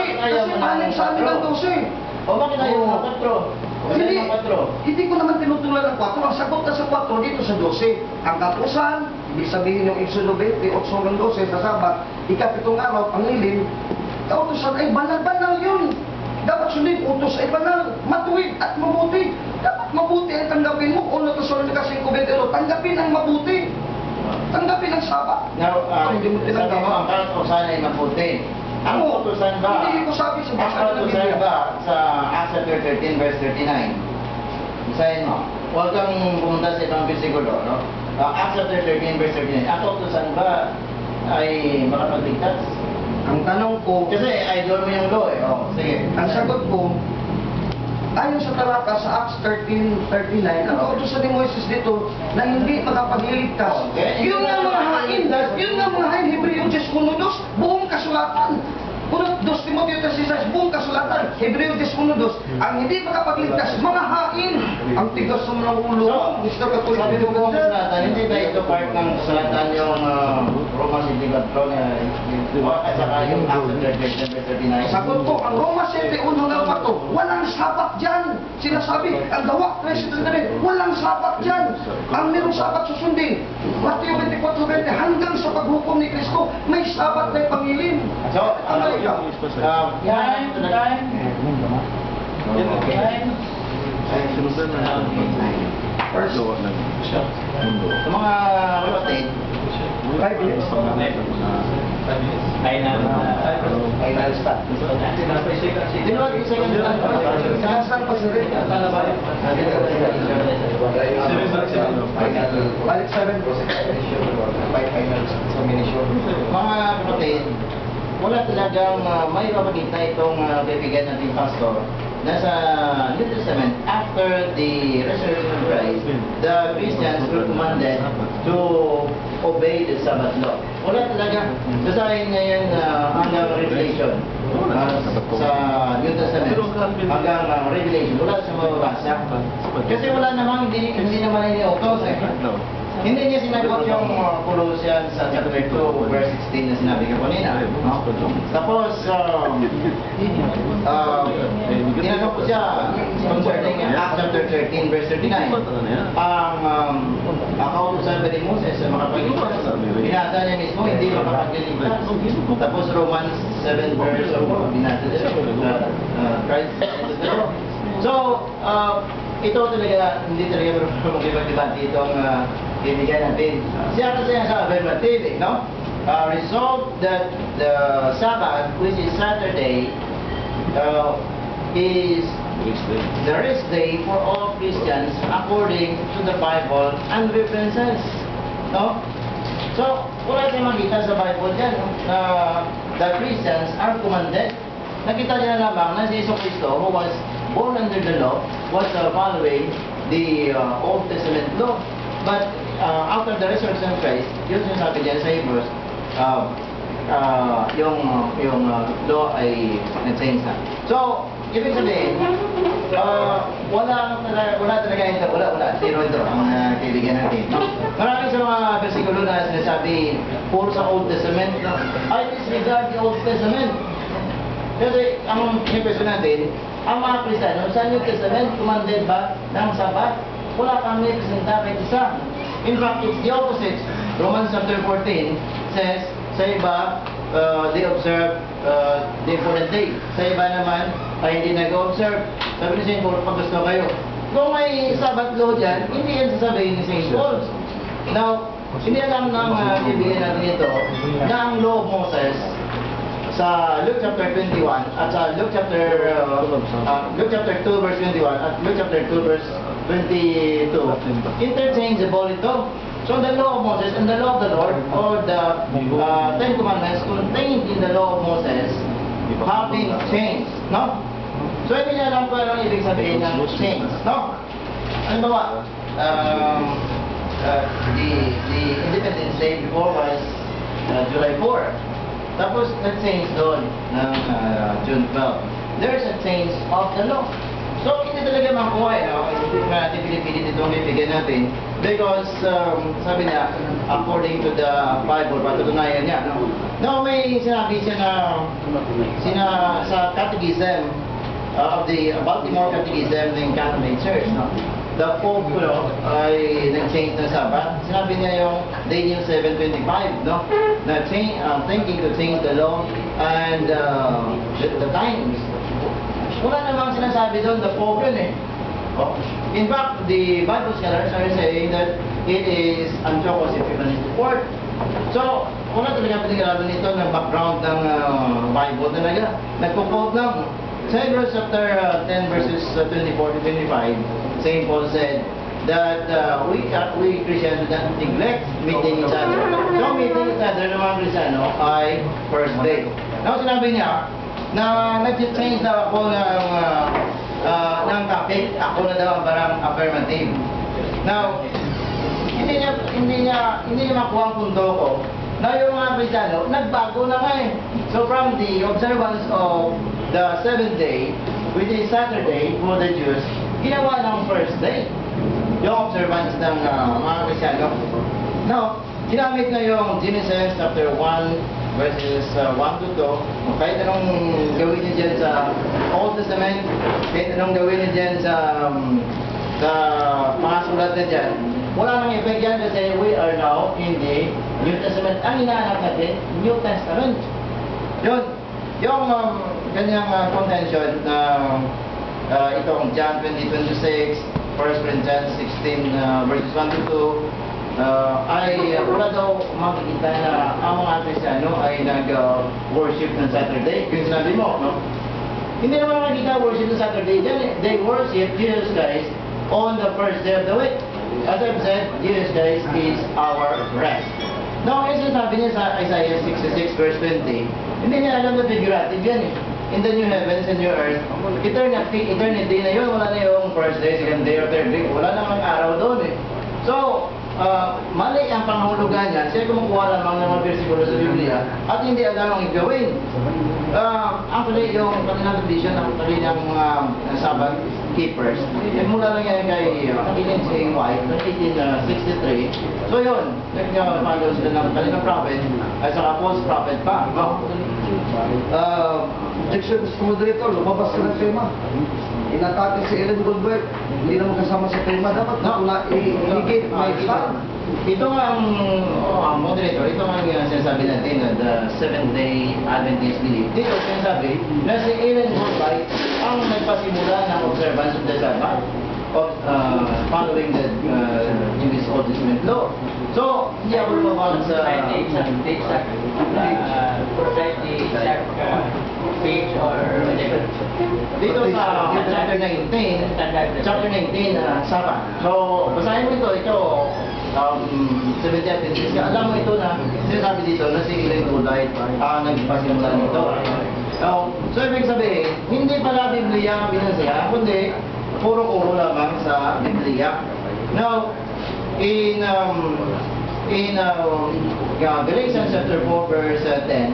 maling sa amin ang 12. O, bakit ayaw ng 4? Hindi, Bakit ng 4? hindi ko naman tinutulan ng 4. Ang sagot na sa 4 dito sa 12. Ang katusan, ibig sabihin yung Exodo 20, 8-12 sa Sabbath, ikapitong araw, panglilin, kautusan ay banal-banal yun. Dapat sunod, utos ay banal, matuwid at mabuti. Dapat mabuti ang tanggapin mo. Uno to sa kasi tanggapin ang mabuti. Tanggapin ang Sabbath. Now, Hindi mo sabi tinanggap. mo, ang kautusan ay mabuti. Ang kautusan ba? Hindi ko sabi sa Ang basa ng kautusan Biblia. ba sa Acts chapter 13 verse 39? Basahin mo. Huwag kang pumunta sa ibang bersikulo, no? Acts chapter 13 verse 39. Ang kautusan ba ay makapagligtas? Ang tanong ko, Kasi idol mo yung law eh. Oh, sige. ang sagot ko, ayon sa talata sa Acts 13:39, ang kautusan ni Moises dito na hindi makapagliligtas. Okay. Yun nga mga hain, Hebreo 10:1-2, buong kasulatan. Kunot 2 Timoteo 3:6, buong kasulatan, Hebreo 10:1-2, ang hindi makapagligtas, mga hain. Ang tigas ng mga ulo, Mr. Katolik. Sabi ko kung kasulatan, hindi ba ito part ng kasulatan yung Roma City Patrol at saka yung Acts chapter 13 verse 39? Sagot ko, ang Roma 7:1-4, walang sabat dyan. Sinasabi, ang gawa, 13:3, walang sabat dyan. Ang merong sabat susundin, Mateo 24:20, hanggang sa paghukom ni Kristo, may sabat na ipangilin. So, Time. First, sa mga kapatid, 5 minutes. Final start. di ba yung second Second start pa sir. Balik 7. Final examination. mga kapatid, wala talagang may papakita itong bibigyan natin pastor na sa New Testament, after the resurrection of Christ, the Christians were commanded to obey the Sabbath law. Wala talaga. Basahin ngayon hanggang Revelation. Sa New Testament hanggang Revelation. Wala sa mababasa. Kasi wala namang, hindi naman iniutos eh. Hindi niya sinagot yung Colossians sa chapter 2, verse 16 na sinabi ko kanina. No? Tapos, tinanong ko siya concerning Acts chapter 13, verse 39. Ang kautusan ba ni Moses sa makapagligtas? Binasa niya mismo, hindi makapagligtas. Tapos Romans 7, verse 4, binasa niya. Christ. So, ito talaga, hindi talaga mag-debate itong bibigyan natin. Siya kasi sa affirmative, no? Resolve that the Sabbath, which is Saturday, is the rest day for all Christians according to the Bible and references. No? So, wala tayong makita sa Bible dyan, no? Na the Christians are commanded. Nakita niya lamang na si Yesu Cristo, who was born under the law, was following the Old Testament law. But after the resurrection of Christ, yun yung sabi niya sa Hebrews, yung law ay nag-change na. So, ibig sabihin, wala talaga ito, wala, zero ito ang kaibigan natin. Maraming sa mga versikulo na sinasabi, puro sa Old Testament, I disregard the Old Testament. Kasi ang question natin, ang mga Kristiyano sa New Testament, commanded ba ng Sabbath? Wala kami presenta kahit isa. In fact, it's the opposite. Romans chapter 14 says, sa iba, they observe the important day. Sa iba naman, ay hindi nag-observe. Sabi ni St. Paul, pag gusto kayo. Kung may Sabbath law dyan, hindi yan sasabihin ni St. Paul. Now, hindi alam ng bibigyan natin ito na ang law of Moses sa Luke chapter 21 at sa Luke chapter 2 verse 21 at Luke chapter 2 verse 22 interchangeable ito. So the law of Moses and the law of the Lord, or the Ten Commandments contained in the law of Moses have been changed, no? So hindi niya alam kung anong ibig sabihin ng change, no? Ano ba? The Independence Day before was July 4. Tapos nag-change doon ng June 12. There's a change of the law. So, hindi talaga makuha, hindi natin pinipilit itong bibigyan natin because, sabi niya, according to the Bible, patutunayan niya. No, may sinabi siya na sa catechism of the Baltimore Catechism ng Catholic Church, no? The Pope, ay nag-change ng Sabbath. Sinabi niya yung Daniel 7:25, no? Na thinking to change the law and the times. Wala namang sinasabi doon, the Pope yun eh. Oh. In fact, the Bible scholars are saying that it is Antiochus Epiphanes IV. So, wala talaga pinag-aralan nito ng background ng Bible talaga. Nagpo-quote lang. Sa Hebrews chapter 10 verses 24 to 25, St. Paul said that we Christians do not neglect meeting each other. So, meeting each other ng mga Kristiyano ay first day. Now, sinabi niya, na nag-change daw ako ng topic, ako na daw ang barang affirmative. Now, hindi niya makuha ang punto ko na yung mga Kristiyano, nagbago na nga eh. So from the observance of the 7th day, which is Saturday for the Jews, ginawa ng first day, yung observance ng mga Kristiyano. Now, ginamit na yung Genesis chapter 1, verses 1 to 2, kahit anong gawin niyo dyan sa Old Testament, kahit anong gawin niyo dyan sa mga sulat na dyan, wala nang effect yan kasi we are now in the New Testament. Ang hinahanap natin, New Testament. Yun, yung kanyang contention na itong John 20:26, 1 Corinthians 16 verses 1 to 2, ay wala daw makikita na ang mga Kristiyano ay nag-worship ng Saturday. Yung sinabi mo, no? Hindi naman makikita worship ng Saturday dyan. They worship Jesus Christ on the first day of the week. As I've said, Jesus Christ is our rest. Now, yung sinabi niya sa Isaiah 66 verse 20, hindi niya alam na figurative yan eh. In the new heavens and new earth, eternity na yun, wala na yung first day, second day, or third day. Wala namang araw doon eh. So, mali ang panghulugan niya, siya kumukuha lamang ng mga versikulo sa Biblia at hindi alam ang gawin. Actually, yung kanilang tradition, ang kanilang mga Sabbath keepers, mula lang yan kay Ellen G. White noong 1863. So yun, nag-follow sila ng kanilang prophet at saka false prophet pa. Objection, Mr. Moderator, lumabas ka ng tema. Inatake si Ellen Goldberg, hindi naman kasama sa tema. Dapat na i-higit, may iba. Ito nga ang moderator, ito nga ang sinasabi natin na the 7th-day Adventist belief. Dito sinasabi na si Ellen Goldberg ang nagpasimula ng observance of the Sabbath of following the Jewish Old Testament law. So, hindi ako lumabas sa page or whatever. dito sa chapter 19, Sabbath. So, basahin mo ito, 70 Adventist. Alam mo ito na, sinasabi dito na si Ellen Goldberg nagpasimula nito. So, ibig sabihin, hindi pala Biblia ang binasaya, kundi puro-puro lamang sa Biblia. Now, in Galatians chapter 4 verse 10,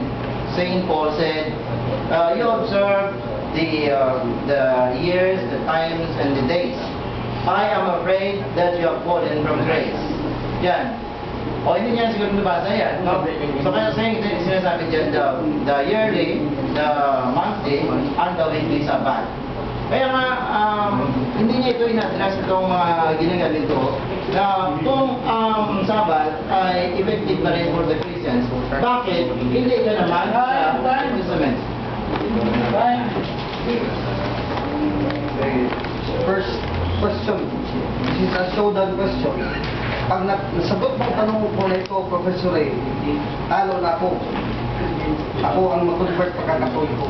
St. Paul said, you observe the years, the times, and the days. I am afraid that you have fallen from grace. Yan. O hindi niya siguro nabasa yan. No? So kaya sinasabi dyan, the yearly, the monthly, and the weekly Sabbath. Kaya nga, hindi niya ito ina-address itong ginagamit ito na kung Sabbath ay effective pa rin for the Christians, bakit hindi ito naman sa New Testament? First question, this is a showdown question. Pag nasagot mo tanong ko na ito, Professor Ray, talo na ako. Ako ang mag-convert pagkakatoliko.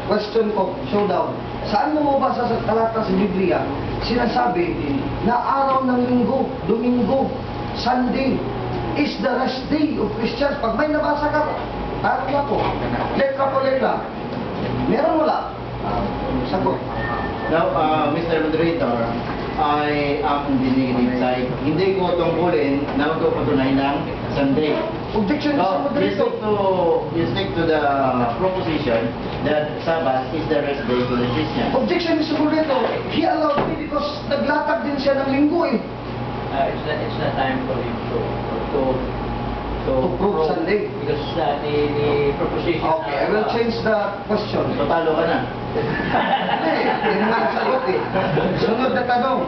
Question ko, showdown. Saan mo mabasa sa talata sa Biblia, sinasabi na araw ng linggo, Domingo, Sunday, is the rest day of Christians. Pag may nabasa ka, talo na ako. Letra po letra. Meron wala? Sagot. Now, Mr. Moderator, I am the negative side. Hindi ko tungkulin na magpapatunay ng Sunday. Objection, No, Mr. Moderator. you stick to the proposition that Sabbath is the rest day for the Christian. Objection, Mr. Moderator. He allowed me because naglatag din siya ng linggo eh. It's not time for him to prove Sunday. Because the proposition. Okay, I will change the question. So, talo ka na. Hindi naman ang sagot eh. Sunod na tanong.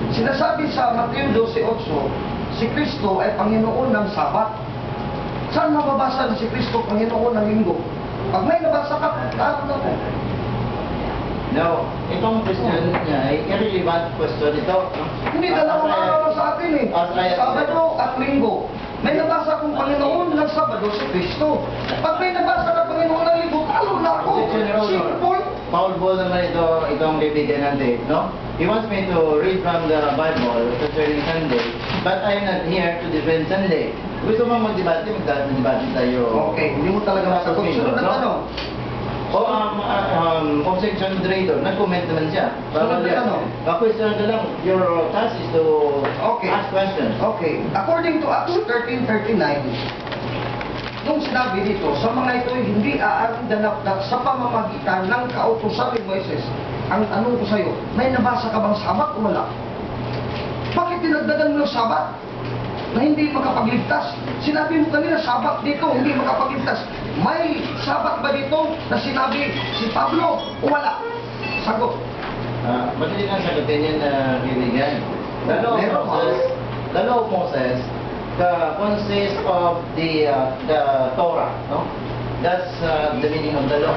Sinasabi sa Mateo 12:8, si Kristo ay Panginoon ng Sabat. Saan mababasa na si Kristo Panginoon ng Linggo? Pag may nabasa ka, talo na ko. Now, itong question niya ay irrelevant question ito. Hindi dalawang araw sa atin eh. Sabado at Linggo. May nabasa kong Panginoon ng Sabado si Kristo. Pag may nabasa na Panginoon ng Linggo, talo na ako. Simple. Powerful naman itong bibigyan natin, no? He wants me to read from the Bible concerning Sunday, but I am not here to defend Sunday. Gusto mo mag-debate, mag-debate tayo. Okay, hindi mo talaga masagot. Sunod na tanong. O, objection moderator, nag-comment naman siya. Sunod na tanong. Question na lang, your task is to ask questions. Okay. According to Acts 13:39, nung sinabi dito, sa mga ito hindi aarang danap sa pamamagitan ng kautusan ni Moises. Ang tanong ko sa iyo, may nabasa ka bang Sabat o wala? Bakit dinagdagan mo ng Sabat na hindi makapagligtas? Sinabi mo kanina, Sabat dito, hindi makapagligtas. May Sabat ba dito na sinabi si Pablo o wala? Sagot. Madali lang sagutin yan na kaibigan. The law of Moses consists of the Torah, no? That's the meaning of the law.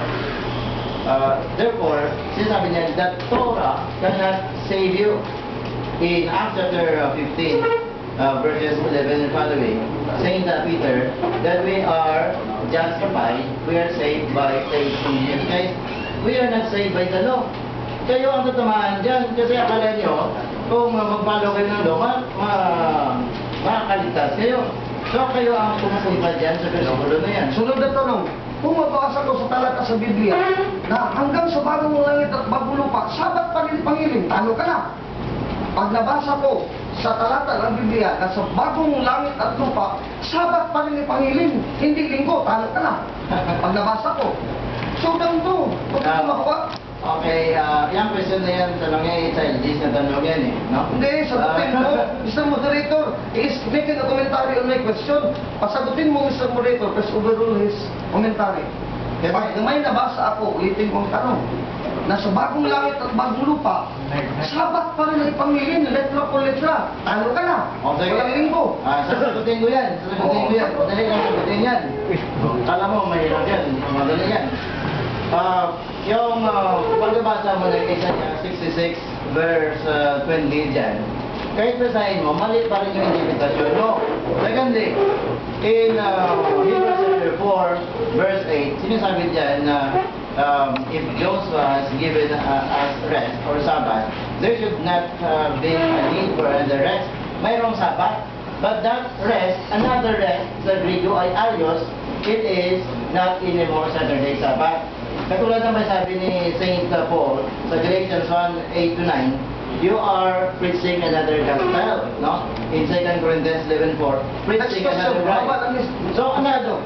Therefore, sinasabi niya that Torah cannot save you. In Acts chapter 15, verses 11 and following, Saint Peter, that we are justified, we are saved by faith in Jesus Christ. We are not saved by the law. Kayo ang tatamaan dyan kasi akala nyo kung mag-follow kayo ng law, makakaligtas kayo. So kayo ang pumupunta dyan sa versikulo na yan. Sunod na tanong, kung mabasa ko sa talata sa Biblia na hanggang sa bagong langit at bagong lupa, Sabat pa rin pangiling, talo ka na. Pag nabasa ko sa talata ng Biblia na sa bagong langit at lupa, Sabat pa rin pangiling, hindi linggo, talo ka na. Pag nabasa ko. So down to, kung ito makuha. Okay, yung question na yan, tanong niya, childish na tanong yan eh, no? Hindi, sagutin mo, Mr. Moderator is making a commentary on my question. Pasagutin mo, Mr. Moderator, please overrule his commentary. Pag may nabasa ako, ulitin kong tanong, na sa bagong langit at bagong lupa, Sabat pa rin ay pamilin, letra po letra, talo ka na, walang linggo. Sasagutin ko yan, madali lang sagutin yan. Kala mo, mahirap yan, madali yan. Yung pagbabasa mo ng Isaiah 66 verse 20 dyan, kahit basahin mo, mali pa rin yung interpretasyon. No. Secondly, in Hebrews chapter 4 verse 8, sinasabi dyan na if Joshua has given us rest or Sabbath, there should not be a need for the rest. Mayroong Sabbath, but that rest, another rest, sa Griego ay Arios, it is not anymore Saturday Sabbath. Katulad naman sabi ni Saint Paul sa Galatians 1:8-9, you are preaching another gospel, no? In 2 Corinthians 11:4, preaching another right. So another,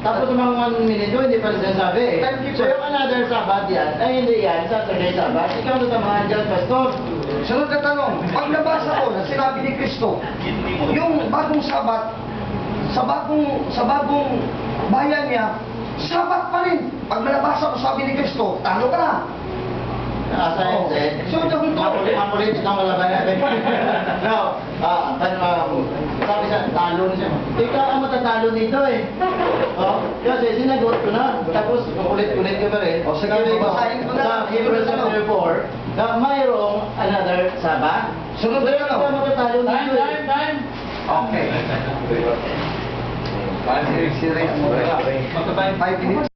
tapos mga 1 minute, hindi pa rin sinasabi eh. So yung another Sabbath yan, ay hindi yan, Saturday Sabbath, ikaw natamahan dyan, Pastor. Sunod na tanong, pag nabasa ko na sinabi ni Kristo, yung bagong Sabat, sa bagong bayan niya, Sabat pa rin. Pag nabasa ko sabi ni Kristo, talo ka na. as I said, So, makulit itong malabayan. Now, sabi sa talo niya, ikaw ang matatalo nito eh. Oh, kasi sinagot ko na, tapos makulit-kulit ka pa rin. O, sige, babasahin ko na. Sa Hebrews chapter 4, na mayroong another Sabbath. Sunod na Ikaw ang matatalo Time, nito time, eh. time. Okay. Siring-siring mo. Magkabayan. 5 minutes.